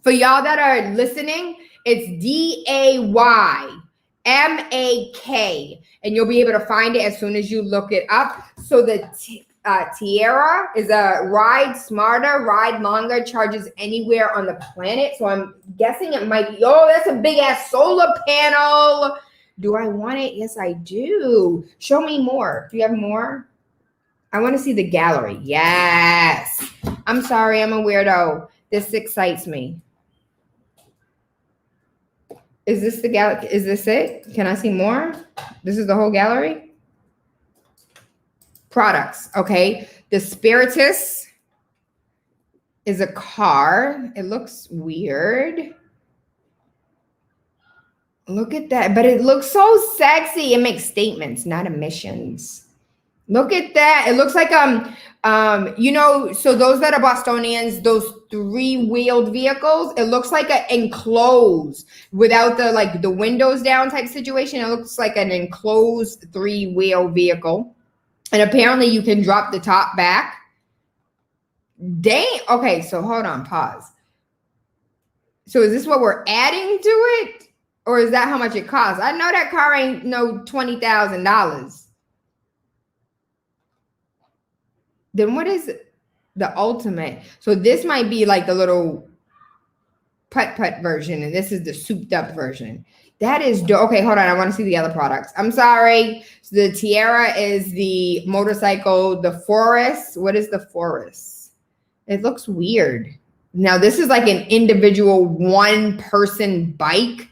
For y'all that are listening, it's Daymak. And you'll be able to find it as soon as you look it up. So the Tayla is a ride smarter, ride longer, charges anywhere on the planet. So I'm guessing it might be, oh, that's a big ass solar panel. Do I want it? Yes, I do. Show me more. Do you have more? I want to see the gallery. Yes. I'm sorry, I'm a weirdo. This excites me. Is this the gallery? Is this it? Can I see more? This is the whole gallery? Products, okay. The Spiritus is a car. It looks weird. Look at that, but it looks so sexy. It makes statements, not emissions. Look at that. It looks like so those that are Bostonians, those 3-wheeled vehicles, it looks like an enclosed without the windows down type situation. It looks like an enclosed 3-wheel vehicle. And apparently you can drop the top back. Dang. Okay, so hold on, pause. So is this what we're adding to it? Or is that how much it costs? I know that car ain't no $20,000. Then what is the ultimate? So this might be like the little putt-putt version, and this is the souped-up version. That is dope. Okay, hold on. I want to see the other products. I'm sorry. So the Tayla is the motorcycle. The Forest. What is the Forest? It looks weird. Now, this is like an individual one-person bike,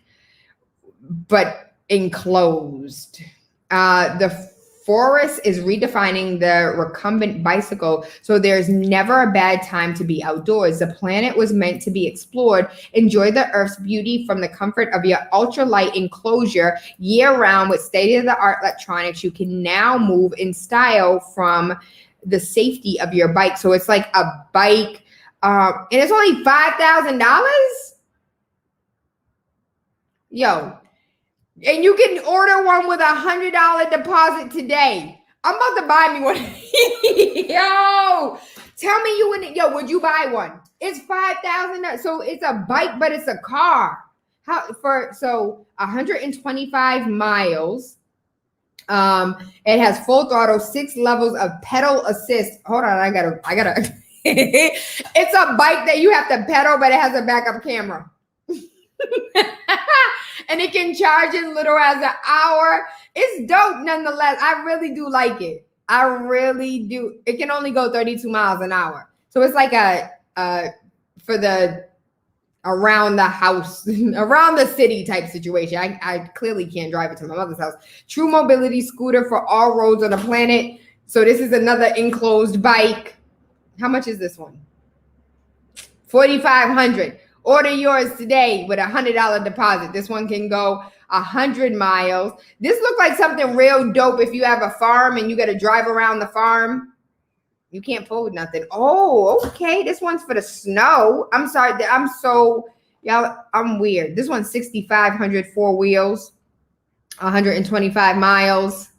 but enclosed. The Forest is redefining the recumbent bicycle, so there's never a bad time to be outdoors. The planet was meant to be explored. Enjoy the Earth's beauty from the comfort of your ultralight enclosure year-round with state-of-the-art electronics. You can now move in style from the safety of your bike. So it's like a bike, and it's only $5,000. Yo. And you can order one with $100 deposit today. I'm about to buy me one. Yo, tell me you wouldn't. Yo, would you buy one? It's $5,000. So it's a bike, but it's a car. 125 miles. It has full throttle, 6 levels of pedal assist. Hold on, I gotta. It's a bike that you have to pedal, but it has a backup camera. And it can charge in little as an hour. It's dope nonetheless. I really do like it. I really do. It can only go 32 miles an hour. So it's like for the around the house, around the city type situation. I clearly can't drive it to my mother's house. True mobility scooter for all roads on the planet. So this is another enclosed bike. How much is this one? $4,500. Order yours today with $100 deposit. This one can go 100 miles. This looks like something real dope if you have a farm and you got to drive around the farm. You can't fold nothing. Oh, okay. This one's for the snow. I'm sorry. I'm weird. This one's 6,500, 4 wheels, 125 miles.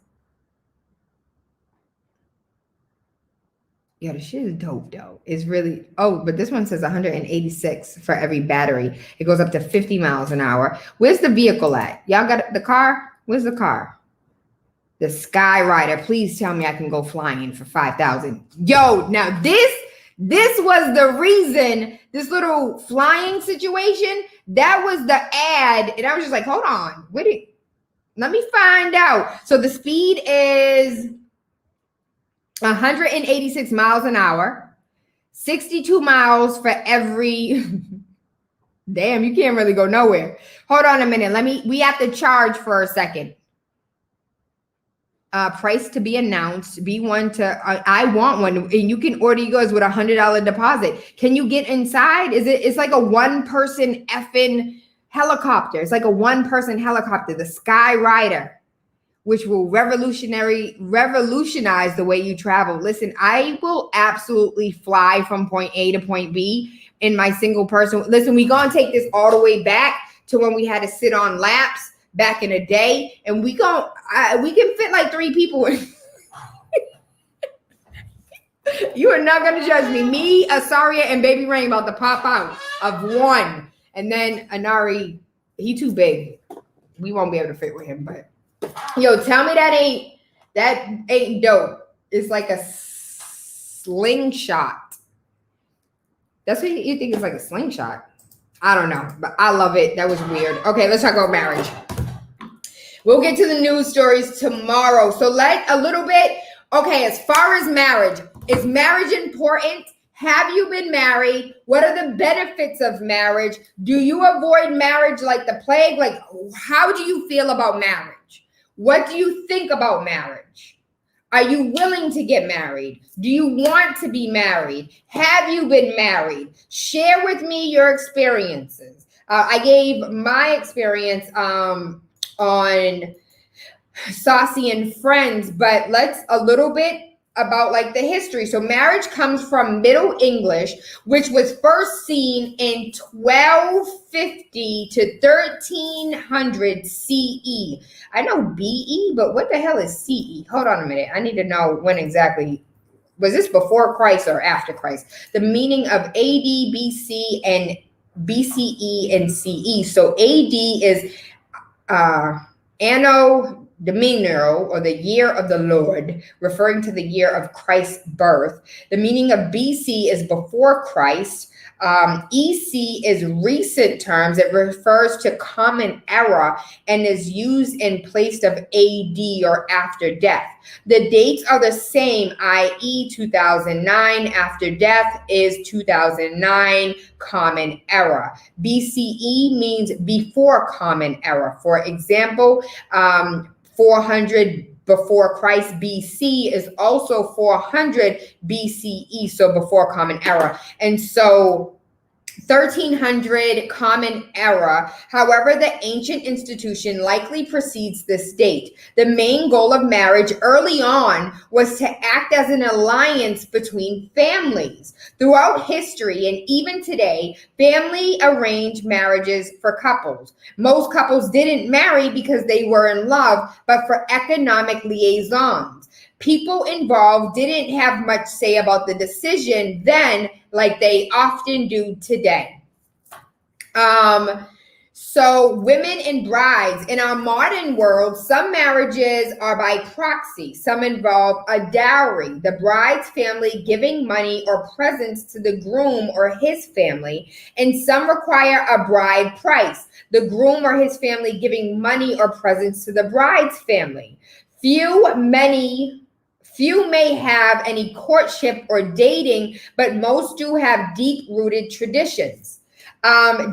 Yeah, the shit is dope though. It's really, but this one says 186 for every battery. It goes up to 50 miles an hour. Where's the vehicle at? Y'all got the car? Where's the car? The Skyrider. Please tell me I can go flying for $5,000. Yo, now this was the reason, this little flying situation, that was the ad. And I was just like, hold on. Let me find out. So the speed is 186 miles an hour, 62 miles for every, damn, you can't really go nowhere. Hold on a minute. We have to charge for a second. Price to be announced. I want one. And you can order yours with $100 deposit. Can you get inside? It's like a one-person effing helicopter. It's like a one-person helicopter, the Skyrider, which will revolutionize the way you travel. Listen, I will absolutely fly from point A to point B in my single person. Listen, we gonna take this all the way back to when we had to sit on laps back in the day, and we can fit like 3 people in. You are not gonna judge me. Me, Asaria, and Baby Rain about to pop out of one, and then Anari, he too big. We won't be able to fit with him, but yo, tell me that ain't dope. It's like a slingshot. That's what you think is like a slingshot. I don't know, but I love it. That was weird. Okay, let's talk about marriage. We'll get to the news stories tomorrow. So okay, as far as marriage, is marriage important? Have you been married? What are the benefits of marriage? Do you avoid marriage like the plague? Like, how do you feel about marriage? What do you think about marriage? Are you willing to get married? Do you want to be married? Have you been married? Share with me your experiences. I gave my experience on Saucy and Friends, but let's a little bit about like the history. So marriage comes from Middle English, which was first seen in 1250 to 1300 CE. I know BE, but what the hell is CE? Hold on a minute. I need to know when exactly. Was this before Christ or after Christ? The meaning of AD, BC, and BCE and CE. So AD is Anno Domino, or the year of the Lord, referring to the year of Christ's birth. The meaning of BC is before Christ. EC is recent terms. It refers to common era and is used in place of AD or after death. The dates are the same, i.e. 2009, after death is 2009, common era. BCE means before common era. For example, 400 before Christ BC is also 400 BCE, so before common era. And so 1300 common era. However, the ancient institution likely precedes this date. The main goal of marriage early on was to act as an alliance between families. Throughout history and even today, family arranged marriages for couples. Most couples didn't marry because they were in love, but for economic liaisons. People involved didn't have much say about the decision then, like they often do today. So women and brides in our modern world, some marriages are by proxy. Some involve a dowry, the bride's family giving money or presents to the groom or his family, and some require a bride price, the groom or his family giving money or presents to the bride's family. Few may have any courtship or dating, but most do have deep-rooted traditions.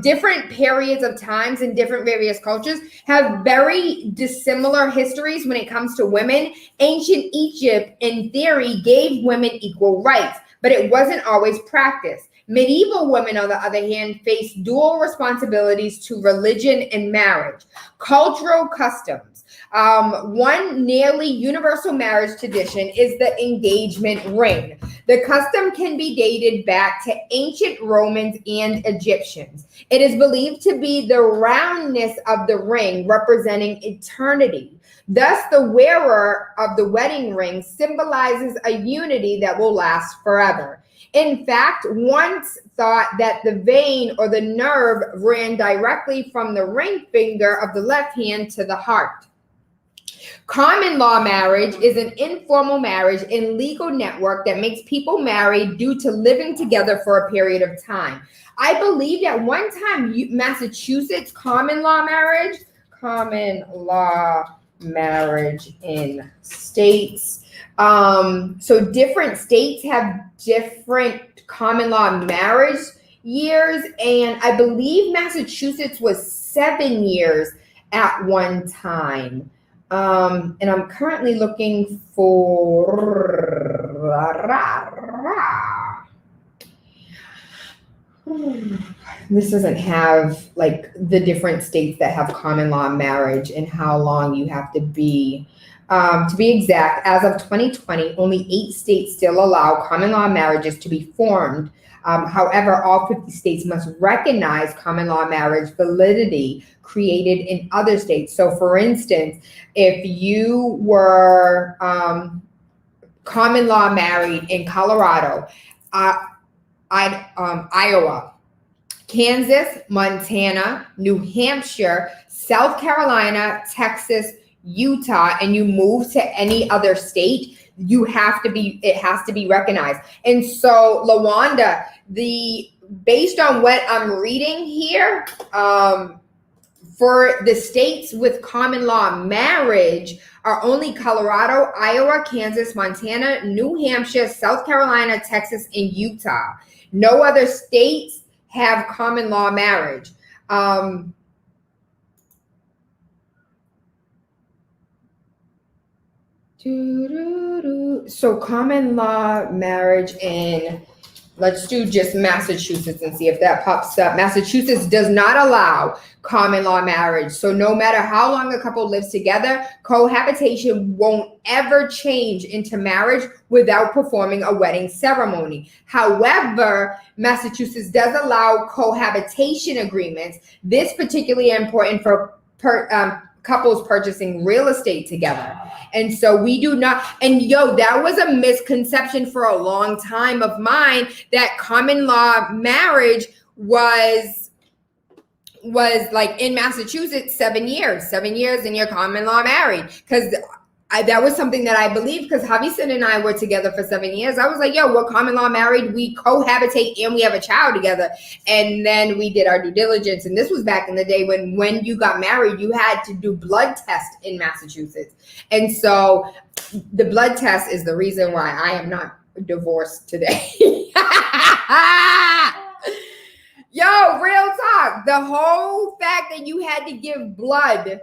Different periods of times in different various cultures have very dissimilar histories when it comes to women. Ancient Egypt, in theory, gave women equal rights, but it wasn't always practiced. Medieval women, on the other hand, faced dual responsibilities to religion and marriage. Cultural customs. One nearly universal marriage tradition is the engagement ring. The custom can be dated back to ancient Romans and Egyptians. It is believed to be the roundness of the ring representing eternity. Thus, the wearer of the wedding ring symbolizes a unity that will last forever. In fact, once thought that the vein or the nerve ran directly from the ring finger of the left hand to the heart. Common law marriage is an informal marriage and legal network that makes people married due to living together for a period of time. I believe at one time, Massachusetts common law marriage in states. So different states have different common law marriage years, and I believe Massachusetts was 7 years at one time. And I'm currently looking for this doesn't have like the different states that have common law marriage and how long you have to be. To be exact, as of 2020, only 8 states still allow common law marriages to be formed. However, all 50 states must recognize common law marriage validity created in other states. So for instance, if you were common law married in Colorado, Iowa, Kansas, Montana, New Hampshire, South Carolina, Texas, Utah, and you move to any other state, it has to be recognized. And so LaWanda, based on what I'm reading here, for the states with common law marriage are only Colorado, Iowa, Kansas, Montana, New Hampshire, South Carolina, Texas, and Utah. No other states have common law marriage. So common law marriage in, let's do just Massachusetts and see if that pops up. Massachusetts does not allow common law marriage. So no matter how long a couple lives together, cohabitation won't ever change into marriage without performing a wedding ceremony. However, Massachusetts does allow cohabitation agreements. This particularly important for couples purchasing real estate together. And so we do not, and that was a misconception for a long time of mine, that common law marriage was like in Massachusetts 7 years and you're common law married. Because that was something that I believed, because Javison and I were together for 7 years. I was like, we're common law married, we cohabitate, and we have a child together. And then we did our due diligence. And this was back in the day when you got married, you had to do blood tests in Massachusetts. And so the blood test is the reason why I am not divorced today. Real talk. The whole fact that you had to give blood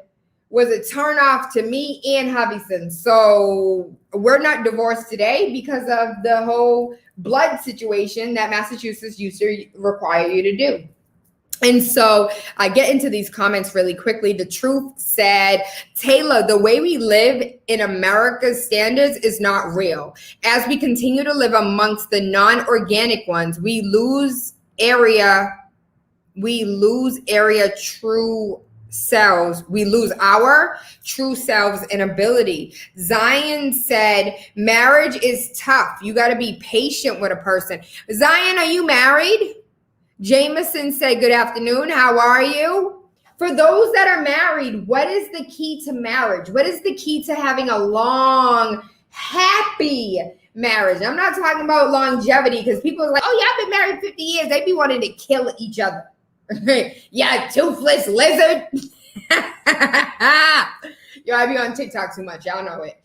was a turn off to me and Javison. So we're not divorced today because of the whole blood situation that Massachusetts used to require you to do. And so I get into these comments really quickly. The Truth said, Tayla, the way we live in America's standards is not real. As we continue to live amongst the non-organic ones, we lose area true selves. We lose our true selves and ability. Zion said, marriage is tough. You got to be patient with a person. Zion, are you married? Jameson said, good afternoon. How are you? For those that are married, what is the key to marriage? What is the key to having a long, happy marriage? I'm not talking about longevity, because people are like, I've been married 50 years. They be wanting to kill each other. Yeah, toothless lizard. I be on TikTok too much. Y'all know it.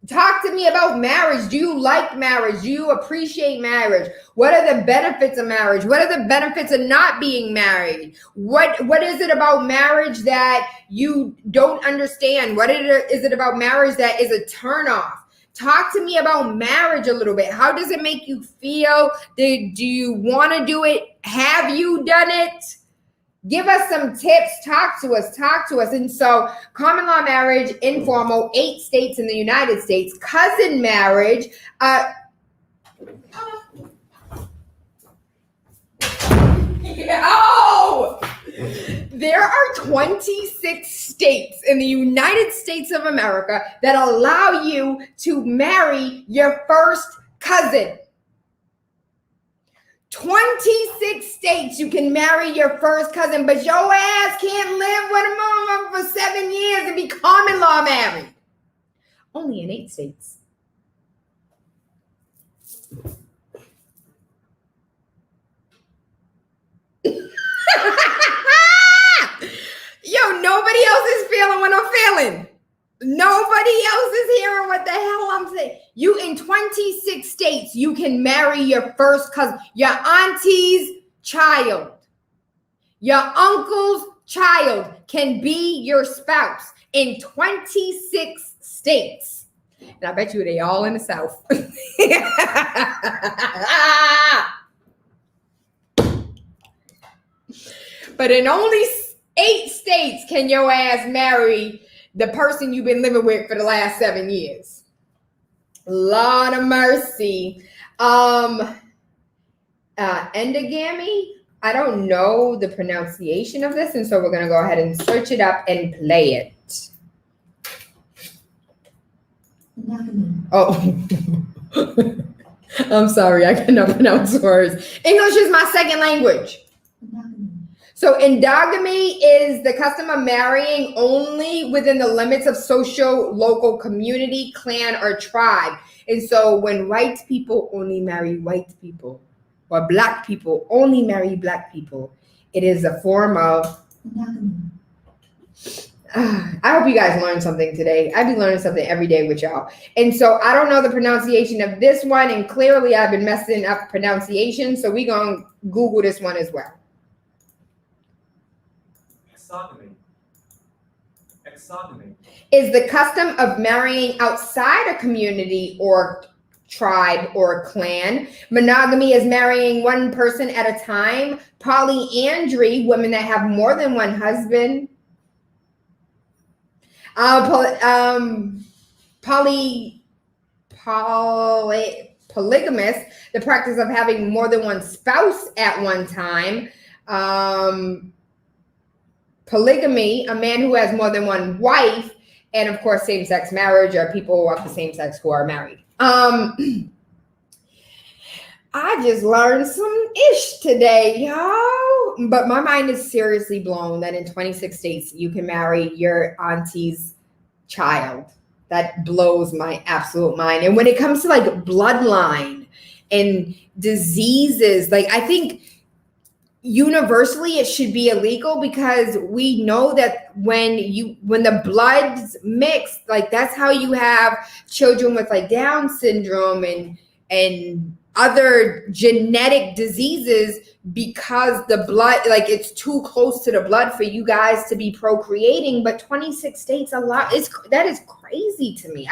Talk to me about marriage. Do you like marriage? Do you appreciate marriage? What are the benefits of marriage? What are the benefits of not being married? What is it about marriage that you don't understand? What is it about marriage that is a turnoff? Talk to me about marriage a little bit. How does it make you feel? Do you want to do it? Have you done it? Give us some tips. Talk to us. And so common law marriage, informal, 8 states in the United States. Cousin marriage. There are 26 states in the United States of America that allow you to marry your first cousin. 26 states you can marry your first cousin, but your ass can't live with a motherfucker for 7 years and be common law married. Only in 8 states. Yo, nobody else is feeling what I'm feeling. Nobody else is hearing what the hell I'm saying. You in 26 states, you can marry your first cousin, your auntie's child, your uncle's child can be your spouse in 26 states. And I bet you they all in the South. But in only 8 states can your ass marry the person you've been living with for the last 7 years. Lord of mercy. Endogamy. I don't know the pronunciation of this, and so we're going to go ahead and search it up and play it. Oh, I'm sorry. I cannot pronounce words. English is my second language. So endogamy is the custom of marrying only within the limits of social, local, community, clan, or tribe. And so when white people only marry white people, or black people only marry black people, it is a form of endogamy. I hope you guys learned something today. I be learning something every day with y'all. And so I don't know the pronunciation of this one, and clearly I've been messing up pronunciation, so we're going to Google this one as well. Exogamy is the custom of marrying outside a community or tribe or clan. Monogamy is marrying one person at a time. Polyandry, women that have more than one husband. Polygamous, the practice of having more than one spouse at one time. Polygamy, a man who has more than one wife, and of course, same-sex marriage are people of the same sex who are married. I just learned some ish today, y'all. But my mind is seriously blown that in 26 states you can marry your auntie's child. That blows my absolute mind. And when it comes to like bloodline and diseases, like I think universally it should be illegal, because we know that when the blood's mixed, like that's how you have children with like Down syndrome and other genetic diseases, because the blood, like it's too close to the blood for you guys to be procreating. But 26 states a lot, that is crazy to me.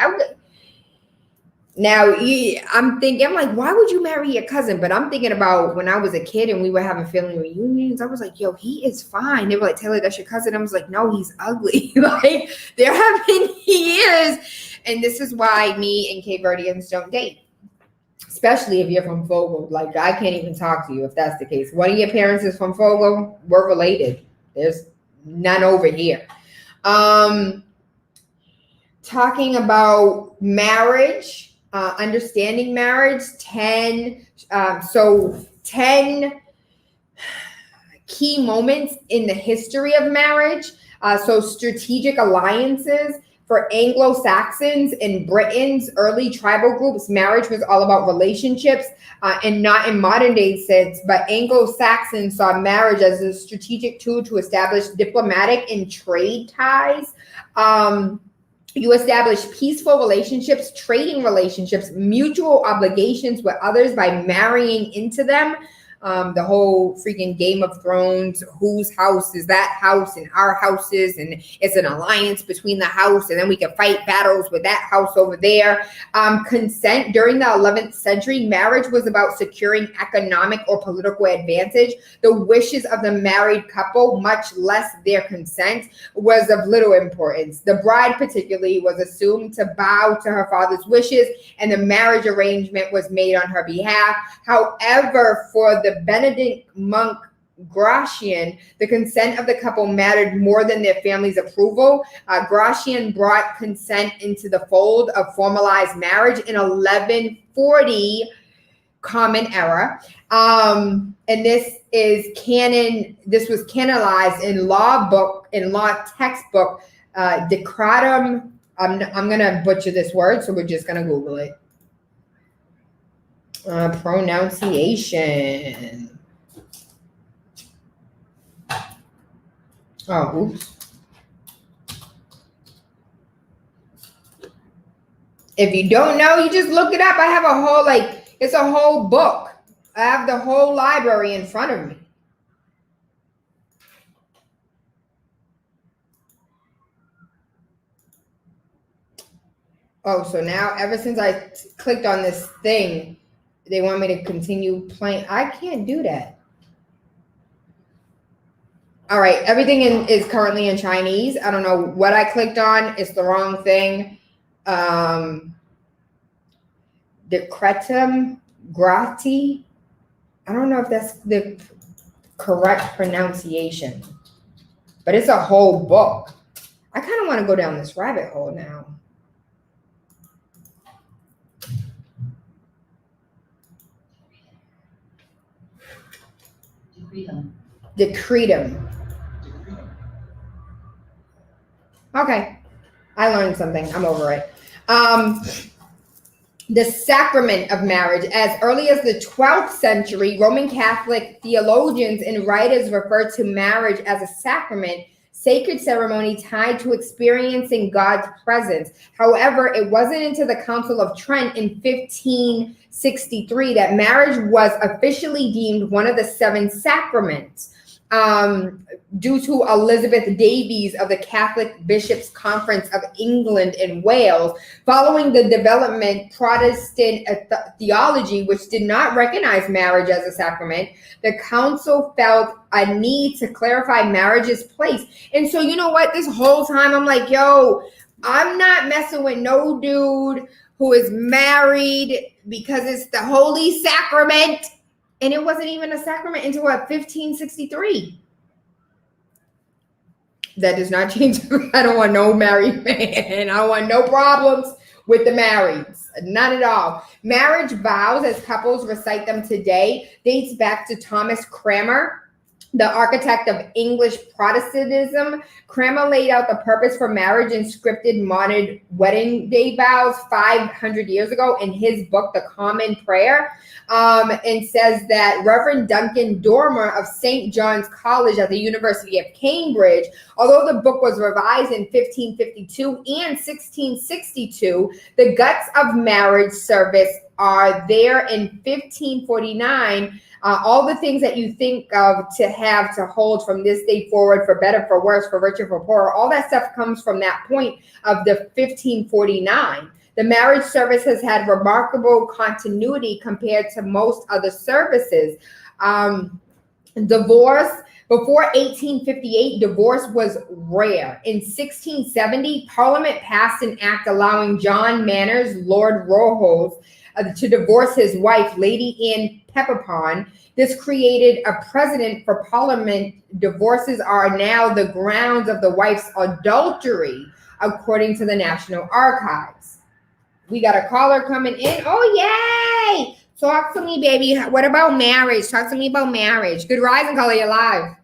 Now, I'm like, why would you marry your cousin? But I'm thinking about when I was a kid and we were having family reunions. I was like, yo, he is fine. They were like, Taylor, that's your cousin. I was like, no, he's ugly. Like, there have been years. And this is why me and Cape Verdeans don't date. Especially if you're from Fogo. Like, I can't even talk to you if that's the case. One of your parents is from Fogo. We're related. There's none over here. Talking about marriage. Understanding marriage, 10 key moments in the history of marriage. So strategic alliances for Anglo-Saxons and Britons, early tribal groups, marriage was all about relationships and not in modern day sense, but Anglo-Saxons saw marriage as a strategic tool to establish diplomatic and trade ties. You establish peaceful relationships, trading relationships, mutual obligations with others by marrying into them. The whole freaking Game of Thrones, whose house is that house and our houses, and it's an alliance between the house, and then we can fight battles with that house over there. Consent. During the 11th century, marriage was about securing economic or political advantage. The wishes of the married couple, much less their consent, was of little importance. The bride particularly was assumed to bow to her father's wishes, and the marriage arrangement was made on her behalf. However, for the Benedict monk Gratian, the consent of the couple mattered more than their family's approval. Gratian brought consent into the fold of formalized marriage in 1140 Common Era. And this was canonized in law textbook, Decretum. I'm gonna butcher this word, so we're just gonna Google it. Pronunciation. Oh, oops. If you don't know, you just look it up. I have a whole, it's a whole book. I have the whole library in front of me. Oh, so now ever since I clicked on this thing, they want me to continue playing. I can't do that. All right, everything is currently in Chinese. I don't know what I clicked on. It's the wrong thing. Decretum grati. I don't know if that's the correct pronunciation, but it's a whole book. I kind of want to go down this rabbit hole now. Decretum. Okay, I learned something. I'm over it. The sacrament of marriage. As early as the 12th century, Roman Catholic theologians and writers referred to marriage as a sacrament, sacred ceremony tied to experiencing God's presence. However, it wasn't until the Council of Trent in 1563 that marriage was officially deemed one of the 7 sacraments. Due to Elizabeth Davies of the Catholic Bishops' Conference of England and Wales, following the development Protestant theology, which did not recognize marriage as a sacrament, the council felt a need to clarify marriage's place. And so, you know what? This whole time I'm like, yo, I'm not messing with no dude who is married because it's the holy sacrament. And it wasn't even a sacrament until 1563. That does not change. I don't want no married man. I don't want no problems with the marrieds. None at all. Marriage vows, as couples recite them today, dates back to Thomas Cranmer, the architect of English Protestantism. Cranmer laid out the purpose for marriage in scripted modern wedding day vows 500 years ago in his book, The Common Prayer, and says that Reverend Duncan Dormer of St. John's College at the University of Cambridge, although the book was revised in 1552 and 1662, the guts of marriage service are there in 1549. All the things that you think of to have to hold from this day forward, for better, for worse, for richer, for poorer, all that stuff comes from that point of the 1549. The marriage service has had remarkable continuity compared to most other services. Divorce, before 1858, divorce was rare. In 1670, Parliament passed an act allowing John Manners, Lord Rohos, to divorce his wife, Lady Anne Pepperpon. This created a precedent for Parliament. Divorces are now the grounds of the wife's adultery, according to the National Archives. We got a caller coming in. Oh, yay! Talk to me, baby. What about marriage? Talk to me about marriage. Good rising, caller. You're live.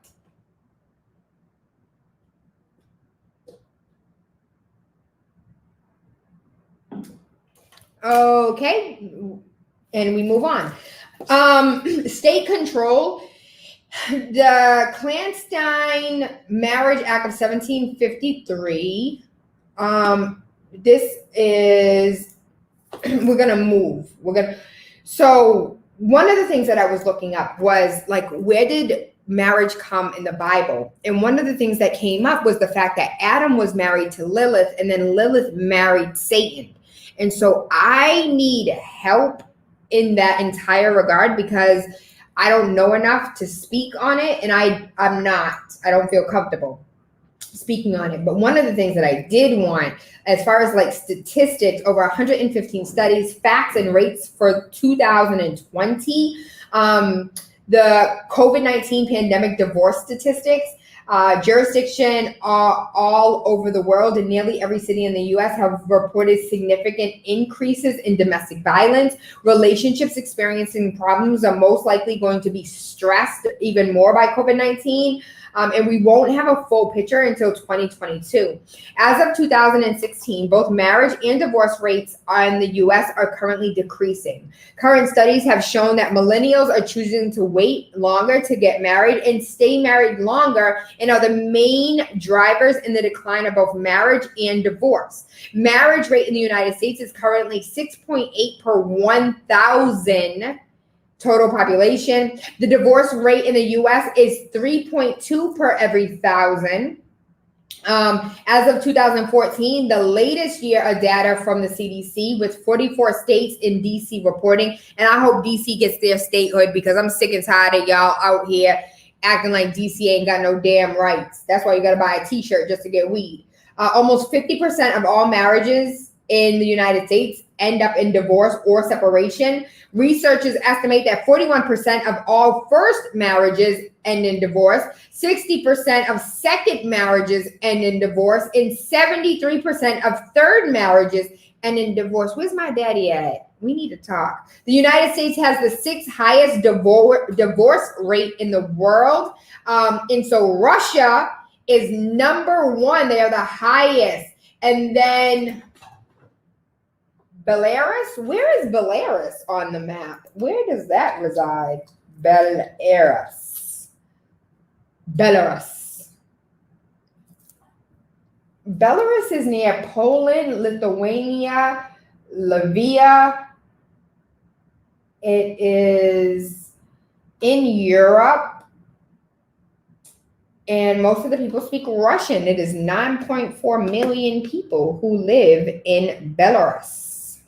Okay, and we move on. State control. The Clandestine Marriage Act of 1753 we're going to move. So one of the things that I was looking up was like, where did marriage come in the Bible? And one of the things that came up was the fact that Adam was married to Lilith, and then Lilith married Satan. And so I need help in that entire regard, because I don't know enough to speak on it, and I don't feel comfortable speaking on it. But one of the things that I did want, as far as like statistics, over 115 studies, facts and rates for 2020, the COVID-19 pandemic divorce statistics, jurisdiction all over the world, and nearly every city in the U.S. have reported significant increases in domestic violence. Relationships experiencing problems are most likely going to be stressed even more by COVID-19. And we won't have a full picture until 2022. As of 2016, both marriage and divorce rates in the U.S. are currently decreasing. Current studies have shown that millennials are choosing to wait longer to get married and stay married longer, and are the main drivers in the decline of both marriage and divorce. Marriage rate in the United States is currently 6.8 per 1,000 total population. The divorce rate in the U.S. is 3.2 per every 1,000. As of 2014, the latest year of data from the CDC, with 44 states in DC reporting. And I hope DC gets their statehood, because I'm sick and tired of y'all out here acting like DC ain't got no damn rights. That's why you got to buy a t-shirt just to get weed. Almost 50% of all marriages in the United States end up in divorce or separation. Researchers estimate that 41% of all first marriages end in divorce, 60% of second marriages end in divorce, and 73% of third marriages end in divorce. Where's my daddy at? We need to talk. The United States has the 6th highest divorce rate in the world. And so Russia is number 1. They are the highest. And then Belarus? Where is Belarus on the map? Where does that reside? Belarus. Belarus is near Poland, Lithuania, Latvia. It is in Europe, and most of the people speak Russian. It is 9.4 million people who live in Belarus.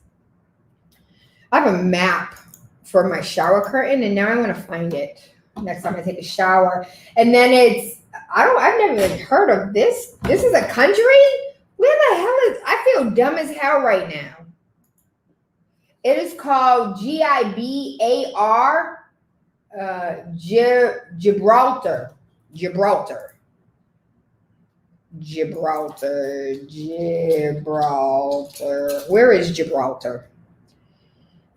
I have a map for my shower curtain, and now I want to find it next time I take a shower. And then I've never even heard of this. This is a country? Where the hell I feel dumb as hell right now. It is called GIBAR, Gibraltar. Where is Gibraltar?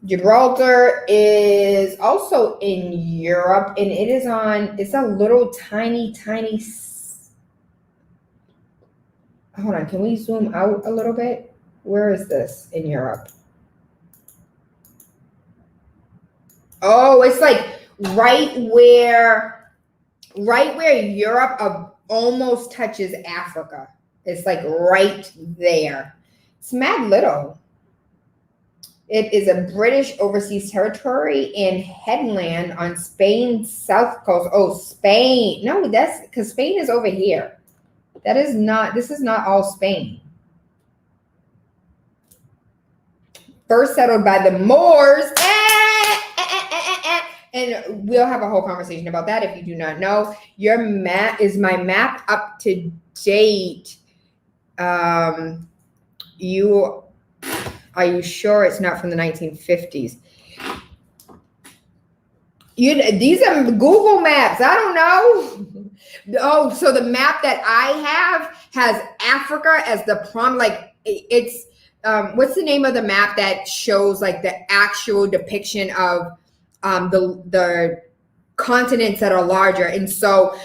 Gibraltar is also in Europe, and it's a little tiny. Hold on, can we zoom out a little bit? Where is this in Europe? Oh, it's like right where Europe almost touches Africa. It's like right there. It's mad little. It is a British overseas territory and headland on Spain's south coast. Oh, Spain. No, that's because Spain is over here. This is not all Spain. First settled by the Moors. And we'll have a whole conversation about that if you do not know. Your map is my map up to date. Are you sure it's not from the 1950s? These are Google Maps. I don't know. Oh, so the map that I have has Africa as the prom. Like it's what's the name of the map that shows like the actual depiction of the continents that are larger? And so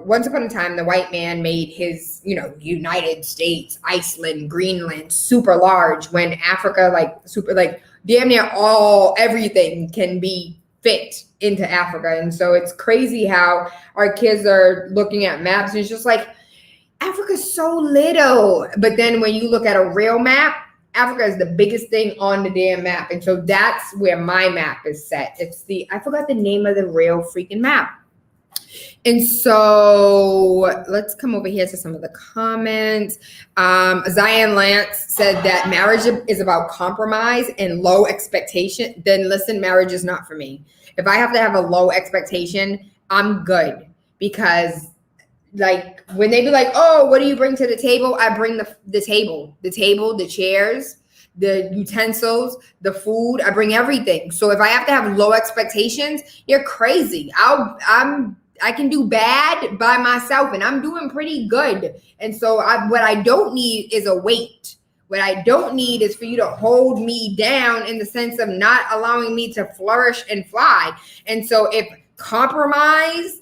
once upon a time, the white man made his, United States, Iceland, Greenland, super large, when Africa, damn near everything can be fit into Africa. And so it's crazy how our kids are looking at maps and it's just like, Africa's so little. But then when you look at a real map, Africa is the biggest thing on the damn map. And so that's where my map is set. I forgot the name of the real freaking map. And so let's come over here to some of the comments. Zion Lance said that marriage is about compromise and low expectation. Then listen, marriage is not for me. If I have to have a low expectation, I'm good. Because like when they be like, oh, what do you bring to the table? I bring the table, the chairs, the utensils, the food. I bring everything. So if I have to have low expectations, you're crazy. I can do bad by myself, and I'm doing pretty good. And so what I don't need is a weight. What I don't need is for you to hold me down in the sense of not allowing me to flourish and fly. And so if compromise,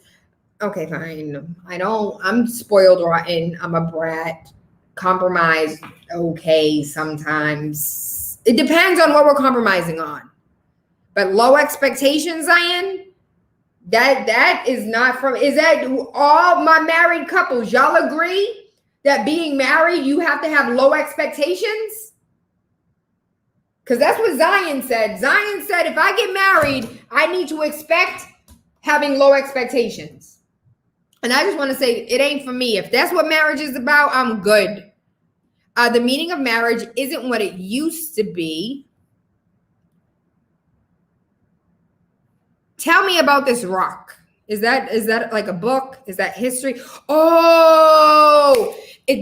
okay, fine. I'm spoiled rotten. I'm a brat. Compromise, okay, sometimes. It depends on what we're compromising on. But low expectations, Zion, that is not from, is that all my married couples? Y'all agree that being married, you have to have low expectations? Because that's what Zion said. Zion said, if I get married, I need to expect having low expectations. And I just want to say, it ain't for me. If that's what marriage is about, I'm good. The meaning of marriage isn't what it used to be. Tell me about this rock. Is that like a book? Is that history? Oh,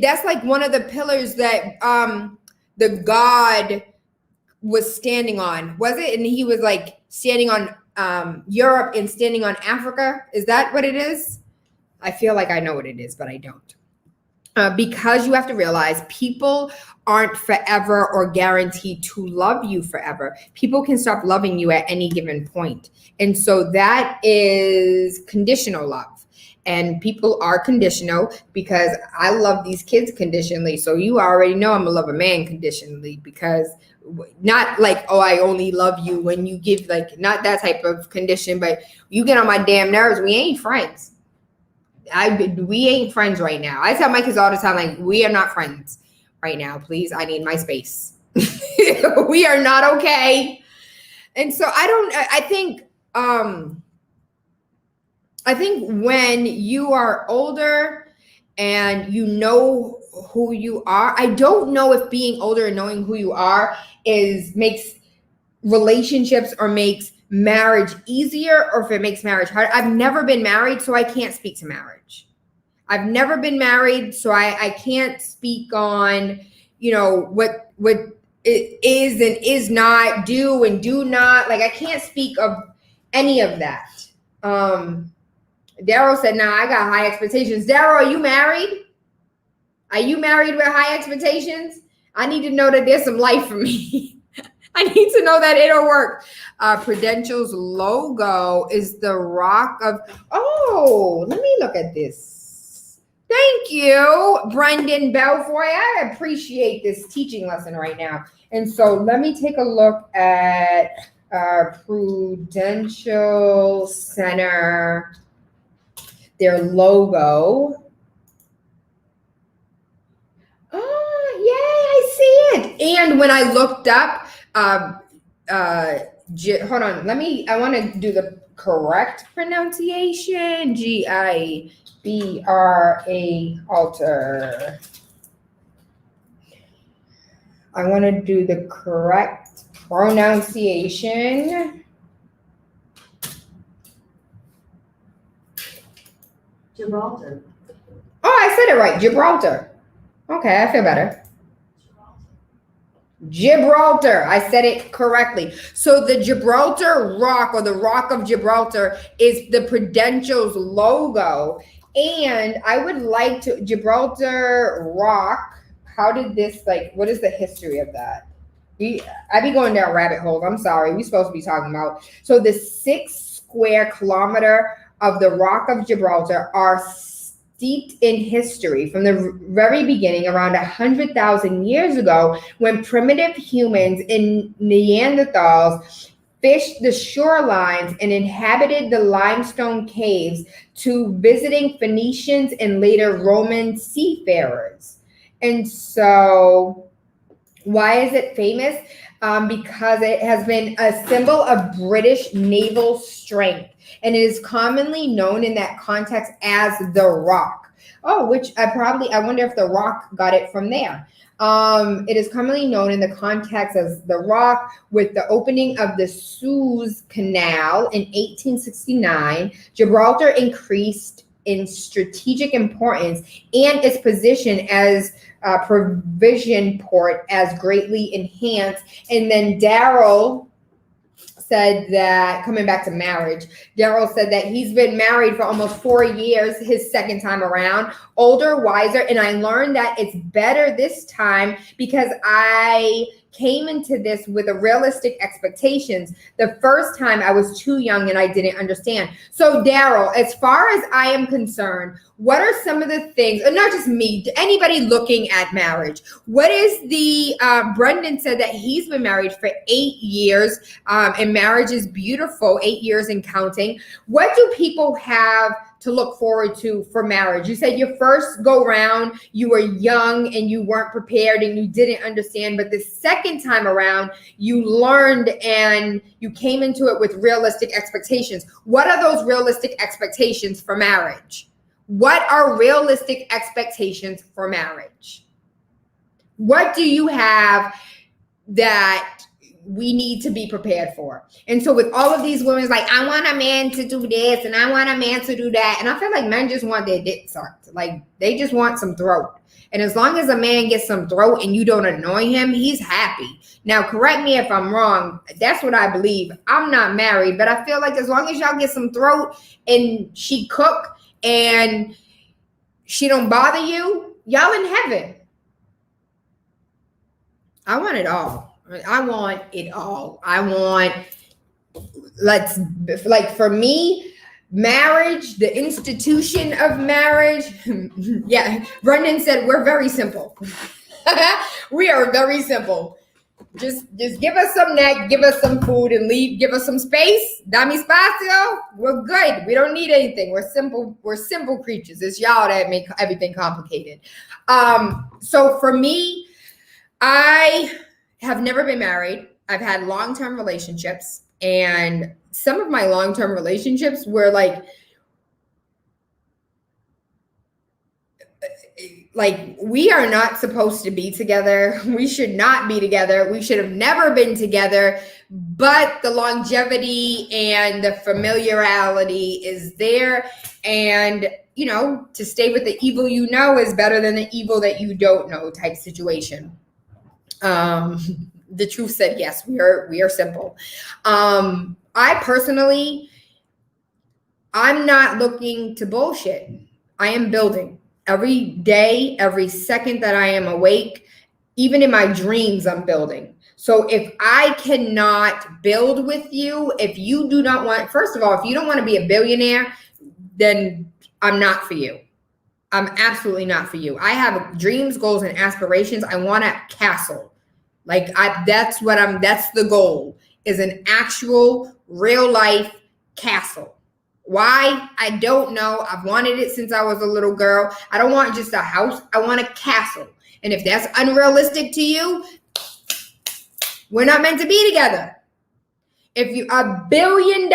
that's like one of the pillars that the God was standing on. Was it? And he was like standing on Europe and standing on Africa. Is that what it is? I feel like I know what it is, but I don't. Because you have to realize people aren't forever or guaranteed to love you forever. People can stop loving you at any given point. And so that is conditional love. And people are conditional because I love these kids conditionally. So you already know I'm gonna love a man conditionally, because not like, oh, I only love you when you give, like, not that type of condition, but you get on my damn nerves, we ain't friends. We ain't friends right now. I tell my kids all the time, like, we are not friends right now. Please, I need my space. We are not okay. And so I think when you are older and you know who you are, I don't know if being older and knowing who you are makes relationships or makes marriage easier, or if it makes marriage harder. I've never been married, so I can't speak to marriage. I've never been married, so I can't speak on, what it is and is not, do and do not. Like, I can't speak of any of that. Daryl said, nah, I got high expectations. Daryl, are you married? Are you married with high expectations? I need to know that there's some life for me. I need to know that it'll work. Prudential's logo is the rock of, let me look at this. Thank you, Brendan Belfoy. I appreciate this teaching lesson right now. And so let me take a look at Prudential Center, their logo. Oh, yay, I see it. And when I looked up, hold on, I want to do the correct pronunciation. GIBRA alter. I want to do the correct pronunciation. Gibraltar. Oh, I said it right, Gibraltar. Okay, I feel better. Gibraltar. I said it correctly. So the Gibraltar Rock, or the Rock of Gibraltar, is the Prudential's logo. And I would like to, Gibraltar Rock, how did this, what is the history of that? I be going down rabbit holes. I'm sorry. We're supposed to be talking about. So the 6 square kilometer of the Rock of Gibraltar are steeped in history from the very beginning, around 100,000 years ago, when primitive humans and Neanderthals fished the shorelines and inhabited the limestone caves to visiting Phoenicians and later Roman seafarers. And so why is it famous? Because it has been a symbol of British naval strength, and it is commonly known in that context as the Rock. Oh, which I wonder if the Rock got it from there. It is commonly known in the context as the Rock. With the opening of the Suez Canal in 1869, Gibraltar increased in strategic importance, and its position as a provision port as greatly enhanced. And then Daryl said that, coming back to marriage, Daryl said that he's been married for almost 4 years, his second time around, older, wiser, and I learned that it's better this time because I came into this with a realistic expectations. The first time I was too young and I didn't understand. So Daryl, as far as I am concerned, what are some of the things, and not just me, anybody looking at marriage, what is the, Brendan said that he's been married for 8 years, and marriage is beautiful, 8 years and counting. What do people have to look forward to for marriage? You said your first go round, you were young and you weren't prepared and you didn't understand, but the second time around, you learned and you came into it with realistic expectations. What are those realistic expectations for marriage? What are realistic expectations for marriage? What do you have that we need to be prepared for? And so with all of these women, like, I want a man to do this and I want a man to do that. And I feel like men just want their dick sucked. Like, they just want some throat. And as long as a man gets some throat and you don't annoy him, he's happy. Now, correct me if I'm wrong. That's what I believe. I'm not married, but I feel like as long as y'all get some throat and she cook and she don't bother you, y'all in heaven. I want it all. I want it all. I want, for me, marriage, the institution of marriage. Yeah, Brendan said we're very simple. We are very simple. Just give us some neck, give us some food, and leave. Give us some space. Dame espacio. We're good. We don't need anything. We're simple. We're simple creatures. It's y'all that make everything complicated. So for me, I have never been married. I've had long-term relationships, and some of my long-term relationships were like we are not supposed to be together. We should not be together. We should have never been together, but the longevity and the familiarity is there. And, you know, to stay with the evil you know is better than the evil that you don't know type situation. The truth said, yes, we are simple. I personally, I'm not looking to bullshit. I am building. Every day, every second that I am awake, even in my dreams, I'm building. So if I cannot build with you, if you do not want, first of all, if you don't want to be a billionaire, then I'm not for you. I'm absolutely not for you. I have dreams, goals, and aspirations. I want a castle. That's the goal, is an actual real life castle. Why? I don't know. I've wanted it since I was a little girl. I don't want just a house. I want a castle. And if that's unrealistic to you, we're not meant to be together. If $1 billion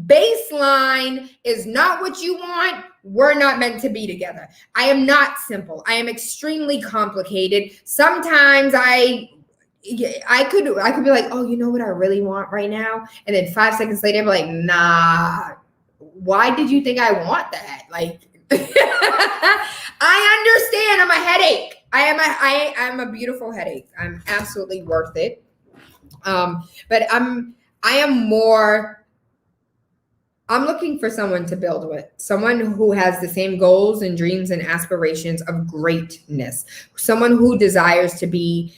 baseline is not what you want, we're not meant to be together. I am not simple. I am extremely complicated. Sometimes I could be like, oh, you know what I really want right now? And then 5 seconds later, I'd be like, nah, why did you think I want that? Like, I understand. I'm a headache. I'm a beautiful headache. I'm absolutely worth it. But I'm looking for someone to build with, someone who has the same goals and dreams and aspirations of greatness, someone who desires to be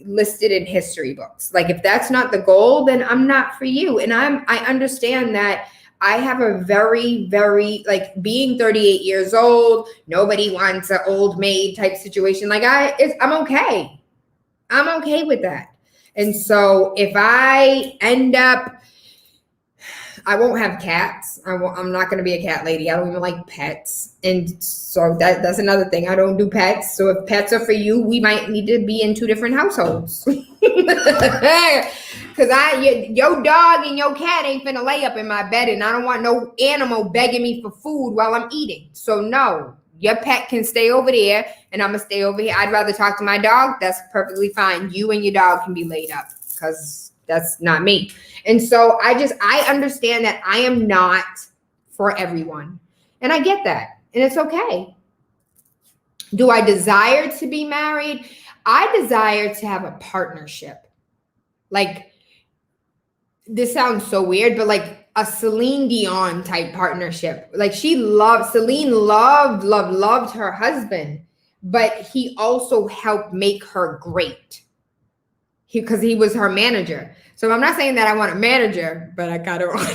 listed in history books. Like, if that's not the goal, then I'm not for you. And I understand that I have a very, very, being 38 years old, nobody wants an old maid type situation. I'm okay. I'm okay with that. And so if I end up, I won't have cats. I'm not going to be a cat lady. I don't even like pets. And so that's another thing. I don't do pets. So if pets are for you, we might need to be in two different households. Because your dog and your cat ain't finna lay up in my bed, and I don't want no animal begging me for food while I'm eating. So no, your pet can stay over there, and I'm going to stay over here. I'd rather talk to my dog. That's perfectly fine. You and your dog can be laid up because that's not me. And so I understand that I am not for everyone. And I get that. And it's okay. Do I desire to be married? I desire to have a partnership. Like, this sounds so weird, but like a Celine Dion type partnership. Like Celine loved her husband, but he also helped make her great. Because he was her manager. So I'm not saying that I want a manager, but I kind of want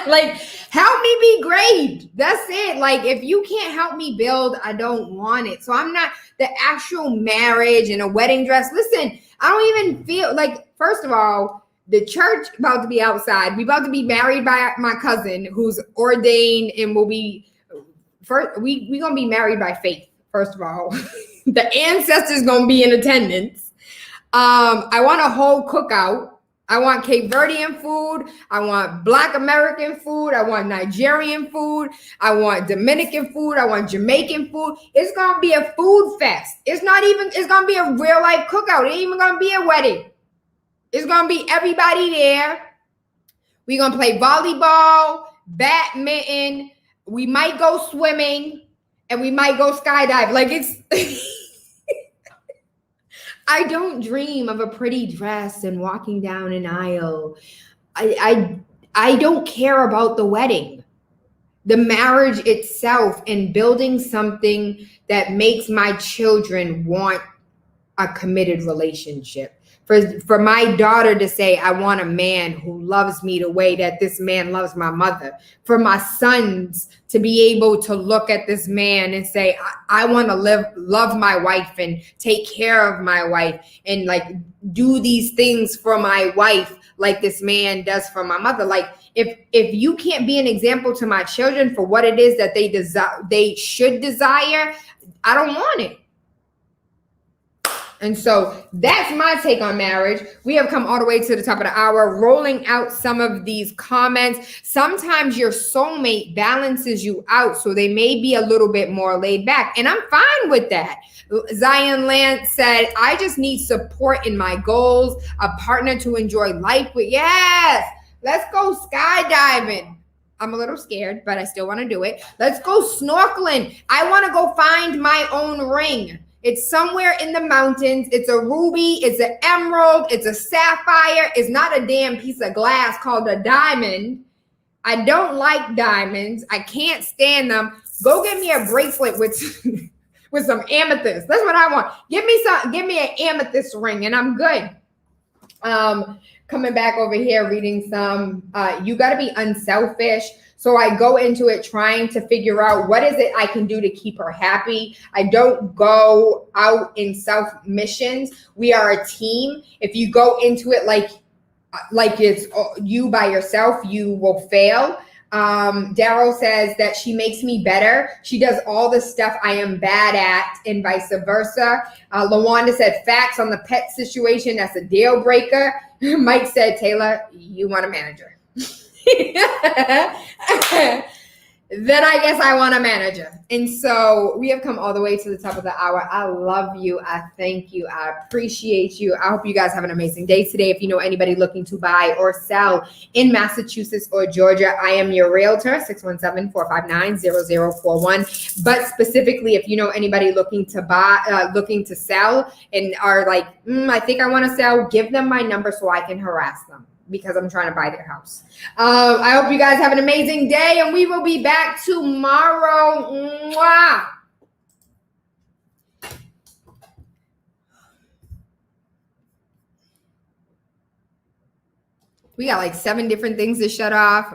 like, help me be great. That's it. Like, if you can't help me build, I don't want it. So I'm not the actual marriage and a wedding dress. Listen, I don't even feel like, first of all, the church about to be outside. We about to be married by my cousin who's ordained and will be first. We gonna be married by faith. First of all, the ancestors gonna be in attendance. I want a whole cookout. I want Cape Verdean food. I want Black American food. I want Nigerian food. I want Dominican food. I want Jamaican food. It's going to be a food fest. It's going to be a real life cookout. It ain't even going to be a wedding. It's going to be everybody there. We're going to play volleyball, badminton. We might go swimming and we might go skydive. Like, it's... I don't dream of a pretty dress and walking down an aisle. I don't care about the wedding. The marriage itself and building something that makes my children want a committed relationship. For my daughter to say, I want a man who loves me the way that this man loves my mother. For my sons to be able to look at this man and say, I want to love my wife and take care of my wife and like do these things for my wife like this man does for my mother. Like, if you can't be an example to my children for what it is that they should desire, I don't want it. And so that's my take on marriage. We have come all the way to the top of the hour, rolling out some of these comments. Sometimes your soulmate balances you out, so they may be a little bit more laid back. And I'm fine with that. Zion Lance said, I just need support in my goals, a partner to enjoy life with. Yes, let's go skydiving. I'm a little scared, but I still want to do it. Let's go snorkeling. I want to go find my own ring. It's somewhere in the mountains. It's a ruby. It's an emerald. It's a sapphire. It's not a damn piece of glass called a diamond. I don't like diamonds. I can't stand them. Go get me a bracelet with some amethyst. That's what I want. Give me an amethyst ring and I'm good. Coming back over here, reading some, you got to be unselfish. So I go into it trying to figure out what is it I can do to keep her happy. I don't go out in self missions. We are a team. If you go into it like it's you by yourself, you will fail. Daryl says that she makes me better. She does all the stuff I am bad at and vice versa. LaWanda said facts on the pet situation. That's a deal breaker. Mike said, Tayla, you want a manager. Then I guess I want a manager. And so we have come all the way to the top of the hour. I love you. I thank you. I appreciate you. I hope you guys have an amazing day today. If you know anybody looking to buy or sell in Massachusetts or Georgia, I am your realtor, 617-459-0041. But specifically, if you know anybody looking to buy, looking to sell and are like, I think I want to sell, give them my number so I can harass them, because I'm trying to buy their house. I hope you guys have an amazing day, and we will be back tomorrow. Mwah! We got like 7 different things to shut off.